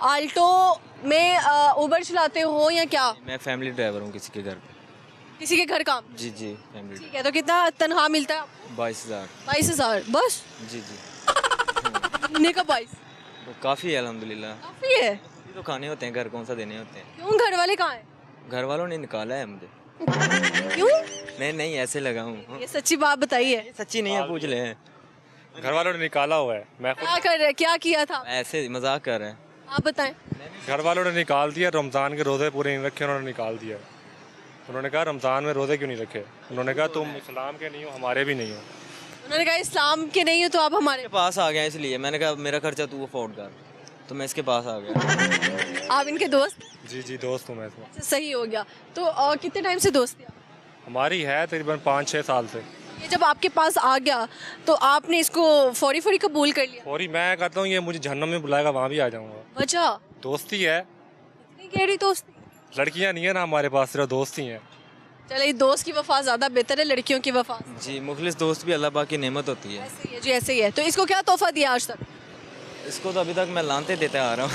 आल्टो में उबर चलाते हो या क्या? मैं फैमिली ड्राइवर हूँ किसी के घर पे। किसी के घर काम? जी जी फैमिली। ठीक है, तो कितना तनख्वाह मिलता है? 22,000। 22,000 बस? जी जी। महीने का 22? तो काफ़ी है अल्हम्दुलिल्लाह। काफ़ी है। ये तो खाने होते हैं, घर कौन सा देने होते हैं। क्यों, घर वाले कहाँ हैं? घर वालों ने निकाला है मुझे। क्यों? नहीं ऐसे लगा हूँ। ये सच्ची बात बताइए। सच्ची नहीं है, पूछ ले। घर वालों ने निकाला हुआ है, मैं खुद क्या कर रहे, क्या किया था? ऐसे मजाक कर रहे हैं। आप बताएं। घर वालों ने निकाल दिया। रमज़ान के रोज़े पूरे नहीं रखे, उन्होंने निकाल दिया। उन्होंने कहा रमज़ान में रोज़े क्यों नहीं रखे? उन्होंने कहा तुम इस्लाम के नहीं हो, हमारे भी नहीं हो। उन्होंने कहा इस्लाम के नहीं हो तो आप हमारे पास आ गया, इसलिए मैंने कहा मेरा खर्चा तू अफोर्ड कर, तो मैं इसके पास आ गया। आप इनके दोस्त? जी दोस्त हूँ मैं इसमें। सही हो गया। तो कितने टाइम से दोस्ती? हमारी है तकरीबन 5-6 साल से। ये जब आपके पास आ गया तो आपने इसको फौरी कबूल कर लिया? और मैं कहता हूँ ये मुझे जहन्नम में बुलाएगा, वहाँ भी आ जाऊँगा। वजह? दोस्ती है, इतनी गहरी दोस्ती? लड़कियाँ नहीं है ना हमारे पास, सिर्फ दोस्त ही हैं। चले, दोस्त की वफा ज़्यादा बेहतर है लड़कियों की वफा? जी, मुखलिस दोस्त भी अल्लाह पाक की नेमत होती है। ऐसे ही है जी, ऐसे ही है। तो इसको क्या तोहफा दिया आज तक? इसको तो अभी तक मैं लानते देते आ रहा हूँ।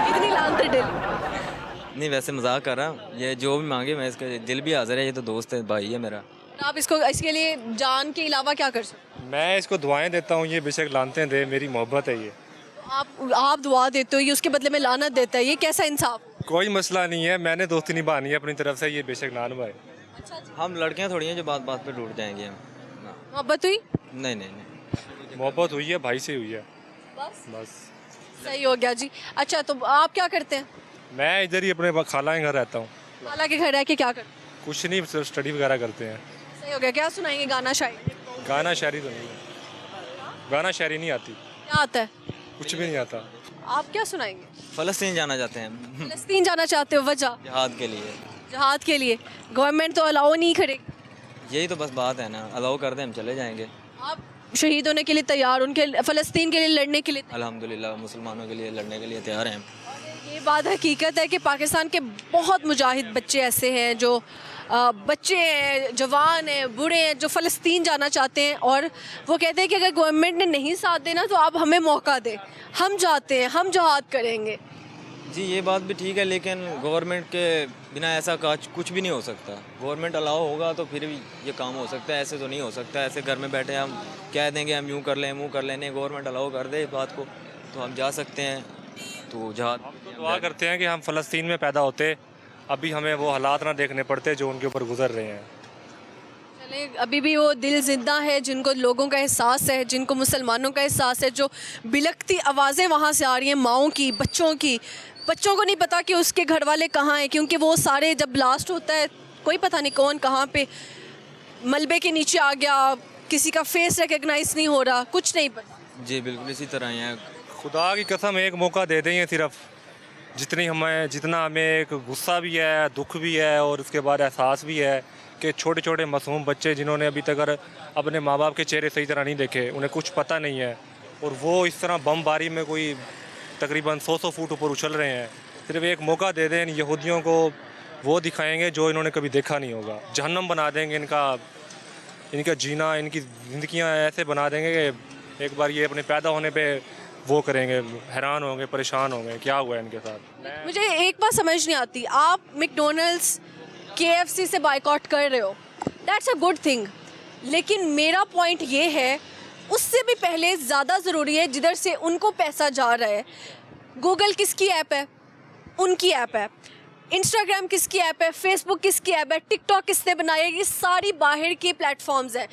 कितनी लानते डेली? नहीं वैसे मजाक कर रहा हूँ। ये जो भी मांगे मैं इसका दिल भी हाजिर है। ये तो दोस्त है, भाई है मेरा। आप इसको इसके लिए जान के अलावा क्या कर सकते? मैं इसको दुआएं देता हूँ, ये बेशक लानते दे, मेरी मोहब्बत है ये। आप दुआ देते हो, ये उसके बदले में लानत देता है, ये कैसा इंसाफ? कोई मसला नहीं है, मैंने दोस्ती निभानी है अपनी तरफ से, ये बेशक ना निभाए। हम लड़कियां थोड़ी हैं जो बात बात पे टूट जाएंगे हम ना। मोहब्बत हुई? नहीं नहीं नहीं, मोहब्बत हुई है, भाई से हुई है बस बस। सही हो गया जी। अच्छा तो आप क्या करते हैं? मैं इधर ही अपने खाला के घर रहता हूँ। खाला के घर रह के क्या करते हैं? कुछ नहीं, सिर्फ स्टडी वगैरह करते हैं। सही हो गया। क्या सुनाएंगे गाना शायरी? गाना शायरी तो नहीं है, गाना शायरी नहीं आती, क्या आता है? कुछ भी नहीं आता। आप क्या सुनाएंगे? फ़लस्तीन जाना चाहते हैं फ़लस्तीन जाना चाहते हो, वजह? जिहाद के लिए। जहाद के लिए। गवर्नमेंट तो अलाउ नहीं करेगी। यही तो बस बात है ना, अलाउ कर दें हम चले जाएंगे। आप शहीद होने के लिए तैयार, उनके फ़लस्तीन के लिए लड़ने के लिए? अल्हम्दुलिल्लाह मुसलमानों के लिए लड़ने के लिए तैयार हैं। ये बात हकीकत है कि पाकिस्तान के बहुत मुजाहिद बच्चे ऐसे हैं जो बच्चे हैं, जवान हैं, बूढ़े हैं, जो फ़लस्तीन जाना चाहते हैं और वो कहते हैं कि अगर गवर्नमेंट ने नहीं साथ देना तो आप हमें मौका दें, हम जाते हैं, हम जहाद करेंगे। जी ये बात भी ठीक है, लेकिन गवर्नमेंट के बिना ऐसा कुछ भी नहीं हो सकता। गवर्नमेंट अलाउ होगा तो फिर भी ये काम हो सकता है, ऐसे तो नहीं हो सकता। ऐसे घर में बैठे हम कह देंगे हम यूँ कर लें वो कर लें, गवर्नमेंट अलाउ कर दे इस बात को तो हम जा सकते हैं। तो जहाद दुआ करते हैं कि हम फ़लस्तीन में पैदा होते, अभी हमें वो हालात ना देखने पड़ते जो उनके ऊपर गुजर रहे हैं। चले, अभी भी वो दिल जिंदा है जिनको लोगों का एहसास है, जिनको मुसलमानों का एहसास है, जो बिलखती आवाज़ें वहाँ से आ रही हैं माओं की, बच्चों की। बच्चों को नहीं पता कि उसके घर वाले कहाँ हैं, क्योंकि वो सारे जब ब्लास्ट होता है कोई पता नहीं कौन कहाँ पे मलबे के नीचे आ गया, किसी का फेस रिकग्नाइज नहीं हो रहा, कुछ नहीं पता। जी बिल्कुल इसी तरह ही है। खुदा की कसम एक मौका दे दें सिर्फ, जितना हमें एक गुस्सा भी है, दुख भी है और उसके बाद एहसास भी है कि छोटे छोटे मासूम बच्चे जिन्होंने अभी तक अपने माँ बाप के चेहरे सही तरह नहीं देखे, उन्हें कुछ पता नहीं है और वो इस तरह बमबारी में कोई तकरीबन 100 फुट ऊपर उछल रहे हैं। सिर्फ एक मौका दे दें यहूदियों को, वो दिखाएंगे जो इन्होंने कभी देखा नहीं होगा। जहन्नम बना देंगे इनका जीना, इनकी ज़िंदगियाँ ऐसे बना देंगे कि एक बार ये अपने पैदा होने पे वो करेंगे, हैरान होंगे, परेशान होंगे क्या हुआ है इनके साथ। मुझे एक बात समझ नहीं आती, आप मैकडोनल्ड्स, KFC से बायकॉट कर रहे हो, दैट्स अ गुड थिंग, लेकिन मेरा पॉइंट ये है उससे भी पहले ज़्यादा ज़रूरी है जिधर से उनको पैसा जा रहा है। गूगल किसकी ऐप है? उनकी ऐप है। इंस्टाग्राम किसकी ऐप है? फेसबुक किसकी ऐप है? टिकटॉक किसने बनाई है? ये सारी बाहर के प्लेटफॉर्म्स हैं।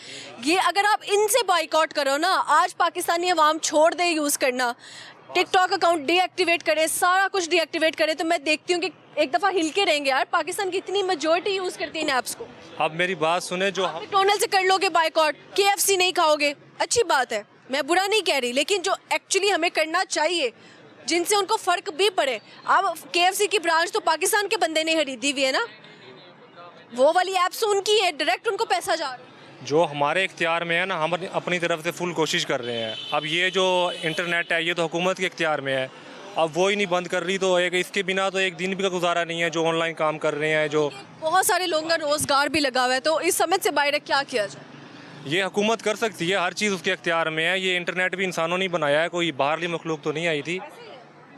ये अगर आप इनसे बाइकआउट करो ना, आज पाकिस्तानी अवाम छोड़ दे यूज़ करना, टिकटॉक अकाउंट डीएक्टिवेट करे, सारा कुछ डीएक्टिवेट करे, तो मैं देखती हूँ कि एक दफ़ा हिल के रहेंगे यार। पाकिस्तान की इतनी मेजॉरिटी यूज़ करती है इन ऐप्स को। आप मेरी बात सुने, जो हम मैकडोनल्ड से कर लोगे बाइकआउट, KFC नहीं खाओगे, अच्छी बात है, मैं बुरा नहीं कह रही, लेकिन जो एक्चुअली हमें करना चाहिए, जिनसे उनको फ़र्क भी पड़े। अब KFC की ब्रांच तो पाकिस्तान के बंदे ने खरीदी हुई है ना, वो वाली ऐप्स उनकी है, डायरेक्ट उनको पैसा जा रहा है। जो हमारे इख्तियार में है ना, हम अपनी तरफ से फुल कोशिश कर रहे हैं। अब ये जो इंटरनेट है ये तो हुकूमत के इख्तियार में है, अब वो ही नहीं बंद कर रही तो इसके बिना तो एक दिन भी का गुजारा नहीं है। जो ऑनलाइन काम कर रहे हैं, जो बहुत सारे लोगों का रोज़गार भी लगा हुआ है, तो इस समझ से बाहर क्या किया जाए? ये हुकूमत कर सकती है, हर चीज़ उसके इख्तियार में है। ये इंटरनेट भी इंसानों ने बनाया है, कोई बाहरली मखलूक तो नहीं आई थी,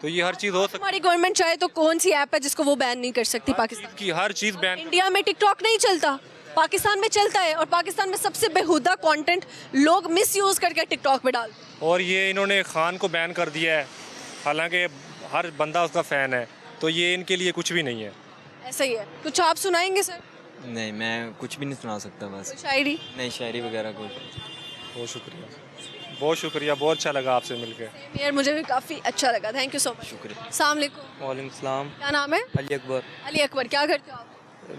तो ये हर चीज़ हो सकती हमारी गवर्नमेंट चाहे तो कौन सी ऐप है जिसको वो बैन नहीं कर सकती? पाकिस्तान की हर चीज़ बैन। इंडिया में टिकटॉक नहीं चलता, पाकिस्तान में चलता है, और पाकिस्तान में सबसे बेहुदा कंटेंट लोग मिसयूज करके टिकटॉक पे डाल। और ये इन्होंने खान को बैन कर दिया है, हालांकि हर बंदा उसका फ़ैन है, तो ये इनके लिए कुछ भी नहीं है। ऐसा ही है। कुछ आप सुनाएंगे सर? नहीं मैं कुछ भी नहीं सुना सकता बस। कोई शायरी? नहीं शायरी वगैरह कुछ। बहुत शुक्रिया, बहुत शुक्रिया, बहुत अच्छा लगा आपसे मिलकर। यार मुझे भी काफ़ी अच्छा लगा, थैंक यू सो मच। शुक्रिया। अस्सलाम वालेकुम। वालेकुम सलाम। क्या नाम है? अली अकबर। अली अकबर। क्या करते हो आप?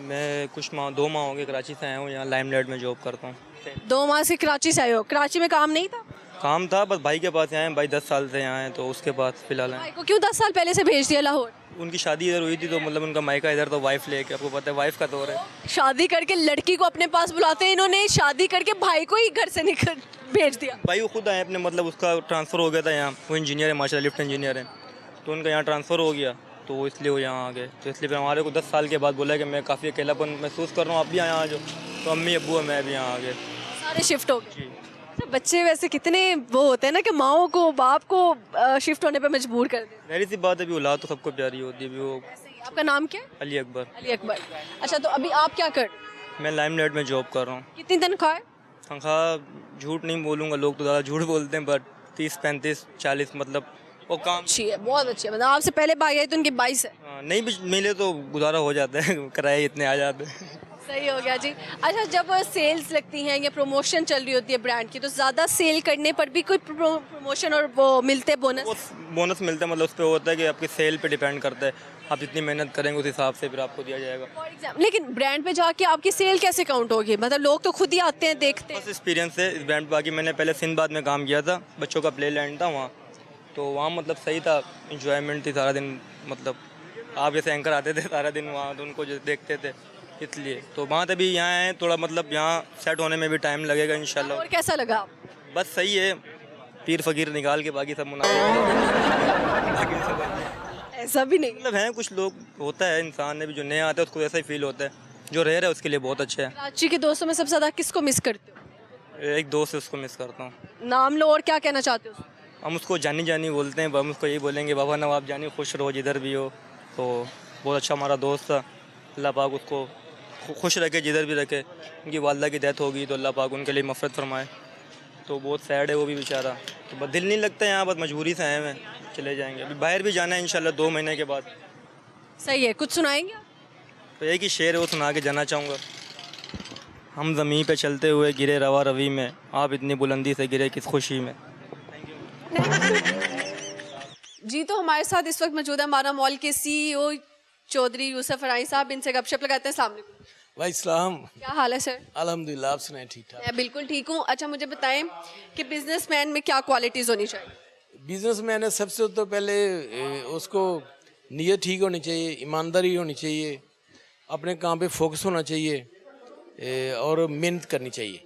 मैं कुछ 2 माह हो गए कराची से आया हूँ, यहाँ लाइमलाइट में जॉब करता हूँ। 2 माह से कराची से आए हो? कराची में काम नहीं था? काम था, बस भाई के पास आए हैं, भाई 10 साल से यहाँ हैं, तो उसके बाद फिलहाल भाई को क्यों 10 साल पहले से भेज दिया लाहौर? उनकी शादी इधर हुई थी, तो मतलब उनका मायका इधर, तो वाइफ लेके, आपको पता है वाइफ का दौर है। शादी करके लड़की को अपने पास बुलाते हैं, इन्होंने शादी करके भाई को ही घर से निकल भेज दिया। भाई वो खुद आए अपने, मतलब उसका ट्रांसफ़र हो गया था यहाँ, वो इंजीनियर है माशाल्लाह, लिफ्ट इंजीनियर है, तो उनका यहाँ ट्रांसफ़र हो गया, तो वो इसलिए वो यहाँ आ गए। तो इसलिए फिर हमारे को 10 साल के बाद बोला कि मैं काफ़ी अकेलापन महसूस कर रहा हूँ, आप भी यहाँ आ जाओ, तो अम्मी अब्बू है, मैं भी यहाँ आ गए, सारे शिफ्ट हो गए। अच्छा, बच्चे वैसे कितने वो होते हैं ना कि माओ को, बाप को शिफ्ट होने पे मजबूर कर दे। मेरी सी बात है, अभी औलाद तो सबको प्यारी होती है। अभी वो आपका नाम क्या है? अली अकबर। अली अकबर। अच्छा, तो अभी आप क्या कर? मैं लाइमलाइट में जॉब कर रहा हूँ। कितनी तनख्वाह है? तनख्वाह झूठ नहीं बोलूँगा, लोग तो ज़्यादा झूठ बोलते हैं, बट 30, 35, 40, मतलब वो काम। अच्छी है, बहुत अच्छी है। मतलब आपसे पहले भाई आए तो उनकी 22 है। हाँ नहीं भी मिले तो गुजारा हो जाता है, किराए इतने आ जाते हैं। सही हो गया जी। अच्छा, जब सेल्स लगती हैं या प्रमोशन चल रही होती है ब्रांड की, तो ज़्यादा सेल करने पर भी कोई प्रमोशन और वो मिलते बोनस? बोनस मिलता है, मतलब उस पर होता है कि आपकी सेल पे डिपेंड करता है, आप जितनी मेहनत करेंगे उस हिसाब से फिर आपको दिया जाएगा। फॉर एग्जाम्पल, लेकिन ब्रांड पे जाके आपकी सेल कैसे काउंट होगी? मतलब लोग तो खुद ही आते हैं, देखते हैं। बस एक्सपीरियंस है इस ब्रांड। बाकी मैंने पहले सिंधबाद में काम किया था, बच्चों का प्ले लैंड था वहाँ, तो वहाँ मतलब सही था, इंजॉयमेंट थी सारा दिन। मतलब आप जैसे एंकर आते थे सारा दिन वहाँ, तो उनको जो देखते थे, इसलिए तो वहाँ तभी यहाँ आए थोड़ा, मतलब यहाँ सेट होने में भी टाइम लगेगा इंशाल्लाह। और कैसा लगा? बस सही है, पीर फकीर निकाल के बाकी सब मुनाफे। ऐसा भी नहीं। मतलब हैं कुछ लोग, होता है इंसान ने भी, जो नए आते हैं उसको ऐसा ही फील होता है, जो रह रहा है उसके लिए बहुत अच्छा है। कराची के दोस्तों में सबसे ज़्यादा किसको मिस करते हो? एक दोस्त है उसको मिस करता हूँ। नाम लो और क्या कहना चाहते हो? हम उसको जानी जानी बोलते हैं, हम उसको यही बोलेंगे बाबा नवाब जानी खुश रहो जिधर भी हो। तो बहुत अच्छा हमारा दोस्त था, अल्लाह पाक उसको खुश रखे जिधर भी रखे। उनकी वालदा की डेथ होगी तो अल्लाह पाक उनके लिए मफ़रत फरमाए। तो बहुत सैड है वो भी बेचारा, तो बस दिल नहीं लगता यहाँ, बस मजबूरी से आए हैं, चले जाएंगे। अभी बाहर भी जाना है इंशाल्लाह 2 महीने के बाद। सही है, कुछ सुनाएंगे आप? तो एक ही शेर है वो सुना के जाना चाहूँगा। हम ज़मीन पे चलते हुए गिरे रवा रवी में, आप इतनी बुलंदी से गिरे किस खुशी में। जी, तो हमारे साथ इस वक्त मौजूद है माना मॉल के CEO चौधरी यूसुफ राई साहब। इनसे गपशप लगाते हैं। अस्सलाम वालेकुम। भाई सलाम। क्या हाल है सर? अल्हम्दुलिल्लाह, आप सुनाए? ठीक ठाक। मैं बिल्कुल ठीक हूँ। अच्छा, मुझे बताएं कि बिजनेसमैन में क्या क्वालिटीज़ होनी चाहिए? बिजनेसमैन है सबसे तो पहले उसको नीयत ठीक होनी चाहिए, ईमानदारी होनी चाहिए, अपने काम पे फोकस होना चाहिए और मेहनत करनी चाहिए।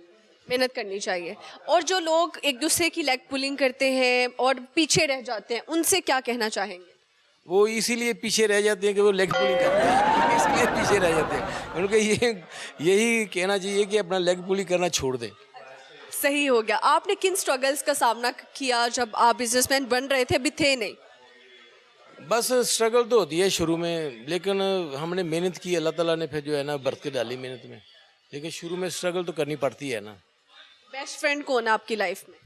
मेहनत करनी चाहिए। और जो लोग एक दूसरे की लेग पुलिंग करते हैं और पीछे रह जाते हैं, उनसे क्या कहना चाहेंगे? वो इसीलिए पीछे रह जाते हैं कि वो लेग पुलिंग करते हैं, इसलिए पीछे रह जाते हैं। उनको यही कहना चाहिए कि अपना लेग पुलिंग करना छोड़ दें। सही हो गया। आपने किन स्ट्रगल्स का सामना किया जब आप बिजनेसमैन बन रहे थे? अभी थे नहीं। बस स्ट्रगल तो होती है शुरू में, लेकिन हमने मेहनत की, अल्लाह ताला ने फिर जो है ना बरकत के डाली मेहनत में। लेकिन शुरू में स्ट्रगल तो करनी पड़ती है ना। बेस्ट फ्रेंड कौन है आपकी लाइफ में?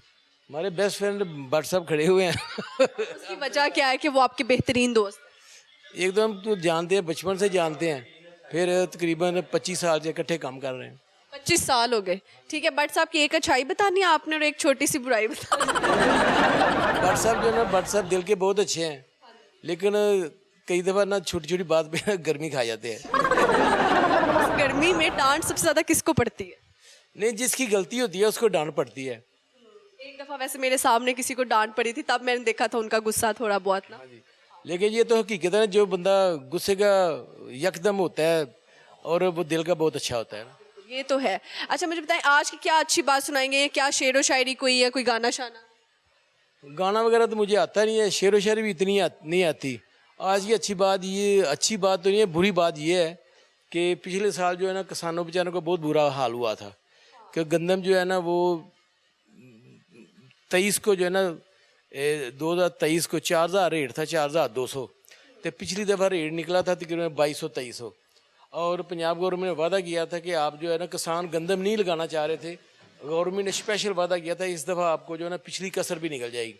हमारे बेस्ट फ्रेंड भट्ट साहब खड़े हुए हैं। उसकी वजह क्या है कि वो आपके बेहतरीन दोस्त? एकदम तो जानते हैं, बचपन से जानते हैं, फिर तकरीबन 25 साल से इकट्ठे काम कर रहे हैं। 25 साल हो गए। ठीक है, भट्ट साहब की एक अच्छाई बतानी है आपने और एक छोटी सी बुराई बतानी। भट्ट साहब जो है ना, भट्ट साहब दिल के बहुत अच्छे हैं, लेकिन कई दफ़ा ना छोटी छोटी बात पे गर्मी खा जाते हैं। गर्मी में डांट सबसे ज्यादा किसको पड़ती है? नहीं, जिसकी गलती होती है उसको डांट पड़ती है। एक दफा वैसे मेरे सामने किसी को डांट पड़ी थी, तब मैंने देखा था उनका गुस्सा थोड़ा बहुत ना। लेकिन ये तो हकीकत है ना, जो बंदा गुस्से का यकदम होता है और वो दिल का बहुत अच्छा होता है ना। ये तो है। अच्छा, मुझे बताएं आज की क्या अच्छी बात सुनाएंगे? क्या शेर व शायरी कोई है, कोई गाना शाना? गाना वगैरह तो मुझे आता नहीं है, शेर व शायरी भी इतनी नहीं आती। आज की अच्छी बात तो नहीं है, बुरी बात ये है कि पिछले साल जो है ना किसानों बेचारों का बहुत बुरा हाल हुआ था कि गंदम जो है ना वो 23 को जो है ना 2023 को 4000 रेट था, 4200। तो पिछली दफ़ा रेट निकला था तकरीबन 2200-2300। और पंजाब गवर्नमेंट ने वादा किया था कि आप जो है ना किसान गंदम नहीं लगाना चाह रहे थे, गवर्नमेंट ने स्पेशल वादा किया था इस दफ़ा आपको जो है ना पिछली कसर भी निकल जाएगी।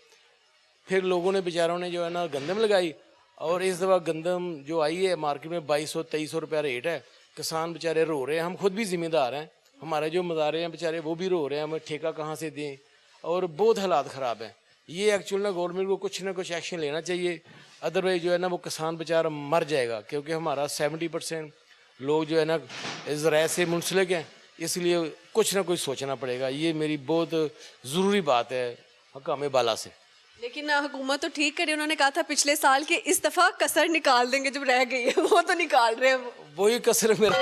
फिर लोगों ने बेचारों ने जो है ना गंदम लगाई और इस दफ़ा गंदम जो आई है मार्केट में 2200-2300 रुपया रेट है। किसान बेचारे रो रहे हैं, हम खुद भी ज़िम्मेदार हैं, हमारे जो मज़ारे हैं बेचारे वो भी रो रहे हैं, हमें ठेका कहाँ से दें, और बहुत हालात ख़राब हैं। ये एक्चुअल ना गवर्नमेंट को कुछ ना कुछ एक्शन लेना चाहिए, अदरवाइज जो है ना वो किसान बेचारा मर जाएगा, क्योंकि हमारा 70% लोग जो है ना ज़राअत से मुंसलिक हैं, इसलिए कुछ ना कुछ सोचना पड़ेगा। ये मेरी बहुत ज़रूरी बात है हकाम बाला से। लेकिन हुकूमत तो ठीक करी, उन्होंने कहा था पिछले साल के इस दफ़ा कसर निकाल देंगे जब रह गई है, वो तो निकाल रहे हैं। वही कसर मेरा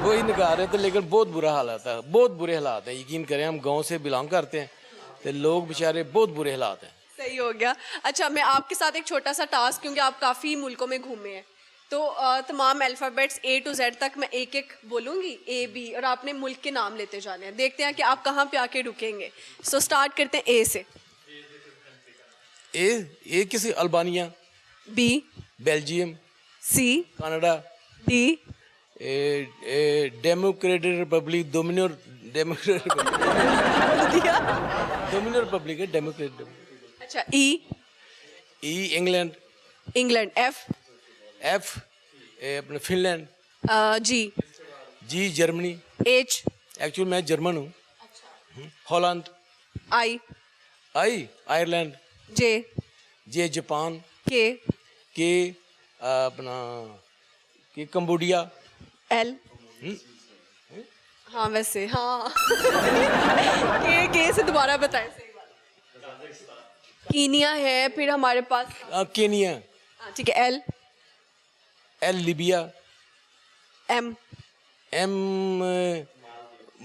वही निकाल रहे थे, लेकिन बहुत बुरा हालात है, बहुत बुरे हालात हैं। यकीन करें, हम गांव से बिलोंग करते हैं तो लोग बेचारे बहुत बुरे हालात हैं। सही हो गया। अच्छा, मैं आपके साथ एक छोटा सा टास्क, क्योंकि आप काफ़ी मुल्कों में घूमे हैं, तो तमाम अल्फ़ाबेट्स A to Z तक मैं एक एक बोलूँगी, A B, और आपने मुल्क के नाम लेते जाने हैं। देखते हैं कि आप कहाँ पे आके रुकेंगे। सो स्टार्ट करते हैं A से। ए किसी Albania, B, Belgium, C, Canada, D, democratic Republic, dominion Republic है डेमोक्रेटिक। अच्छा E, England, England, F, F अपने फिनलैंड, जी, G जर्मनी, H, एक्चुअली मैं जर्मन हूँ, Holland, I, Ireland, J, Japan, K, अपना कंबोडिया, L, हाँ वैसे हाँ के से दोबारा बताएं। सही बात। कीनिया है, फिर हमारे पास केनिया, ठीक है, L Libya, M,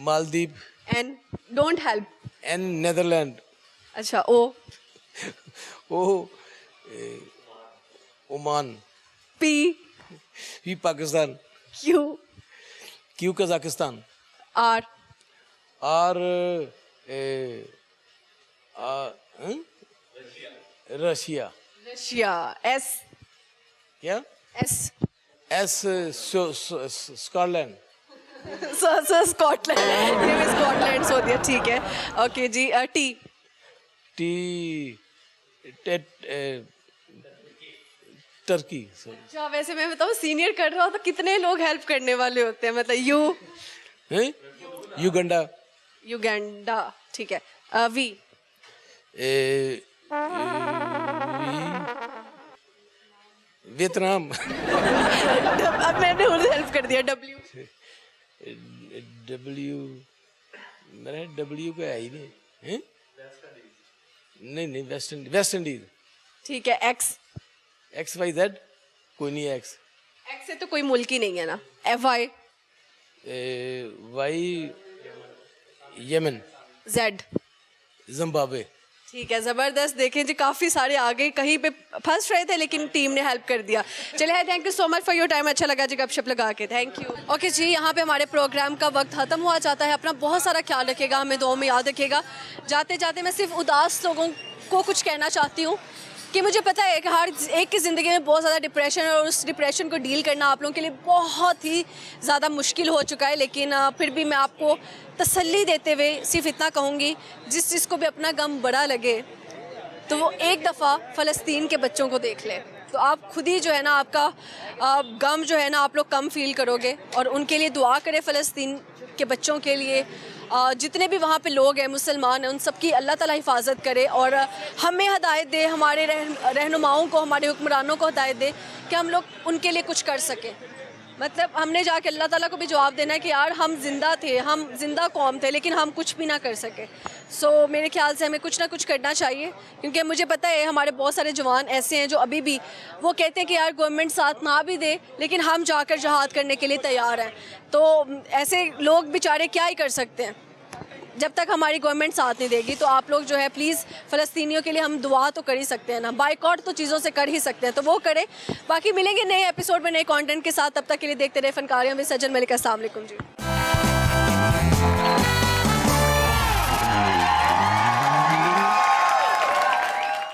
Maldives, N, don't help, N Netherland, अच्छा O, Oman, P, Pakistan, Q, Kazakhstan, R, Russia, S, क्या S, स्कॉटलैंड, स्कॉटलैंड, ये भी स्कॉटलैंड हो दिया, ठीक है। ओके जी, T, टर्की, अच्छा वैसे मैं बताऊँ सीनियर कर रहा हूँ तो कितने लोग हेल्प करने वाले होते हैं, मतलब युगांडा, युगांडा, ठीक है, V, वियतनाम, अब मैंने उन्हें हेल्प कर दिया, W, मेरा W का है ही नहीं, नहीं वेस्ट इंडीज, ठीक है, X, XYZ, कोई नहीं है X, से तो कोई मुल्क ही नहीं है ना, FI, Y Yemen, Z, Zimbabwe. ठीक है, ज़बरदस्त। देखें जी काफ़ी सारे आ गए, कहीं पे फंस रहे थे लेकिन टीम ने हेल्प कर दिया। चलिए, thank you so much for your time, अच्छा लगा जी गपशप लगा के, थैंक यू। ओके जी, यहाँ पे हमारे प्रोग्राम का वक्त ख़त्म हुआ जाता है। अपना बहुत सारा ख्याल रखिएगा, हमें दुआ में याद रखिएगा। जाते जाते मैं सिर्फ उदास लोगों को कुछ कहना चाहती हूँ कि मुझे पता है कि हर एक की ज़िंदगी में बहुत ज़्यादा डिप्रेशन है और उस डिप्रेशन को डील करना आप लोगों के लिए बहुत ही ज़्यादा मुश्किल हो चुका है, लेकिन फिर भी मैं आपको तसल्ली देते हुए सिर्फ इतना कहूँगी, जिस चीज़ को भी अपना गम बड़ा लगे तो वो एक दफ़ा फ़लस्तीन के बच्चों को देख ले, तो आप खुद ही जो है ना आपका गम जो है ना आप लोग कम फील करोगे। और उनके लिए दुआ करें, फ़लस्तीन के बच्चों के लिए, जितने भी वहाँ पे लोग हैं मुसलमान हैं, उन सब की अल्लाह ताला हिफाजत करे और हमें हदायत दे, हमारे रहनुमाओं को, हमारे हुक्मरानों को हदायत दे कि हम लोग उनके लिए कुछ कर सकें। मतलब हमने जाके अल्लाह ताला को भी जवाब देना है कि यार हम जिंदा थे, हम जिंदा कौम थे, लेकिन हम कुछ भी ना कर सके। सो मेरे ख्याल से हमें कुछ ना कुछ करना चाहिए, क्योंकि मुझे पता है हमारे बहुत सारे जवान ऐसे हैं जो अभी भी वो कहते हैं कि यार गवर्नमेंट साथ ना भी दे, लेकिन हम जाकर जहाद करने के लिए तैयार हैं। तो ऐसे लोग बेचारे क्या ही कर सकते हैं जब तक हमारी गवर्नमेंट साथ नहीं देगी। तो आप लोग जो है प्लीज़ फ़लस्तीनियों के लिए हम दुआ तो कर ही सकते हैं ना, बाइकआउट तो चीज़ों से कर ही सकते हैं, तो वो करें। बाकी मिलेंगे नए एपिसोड में नए कंटेंट के साथ, तब तक के लिए देखते रहे फनकारियां विद सज्जन मलिक। अस्सलाम वालेकुम जी।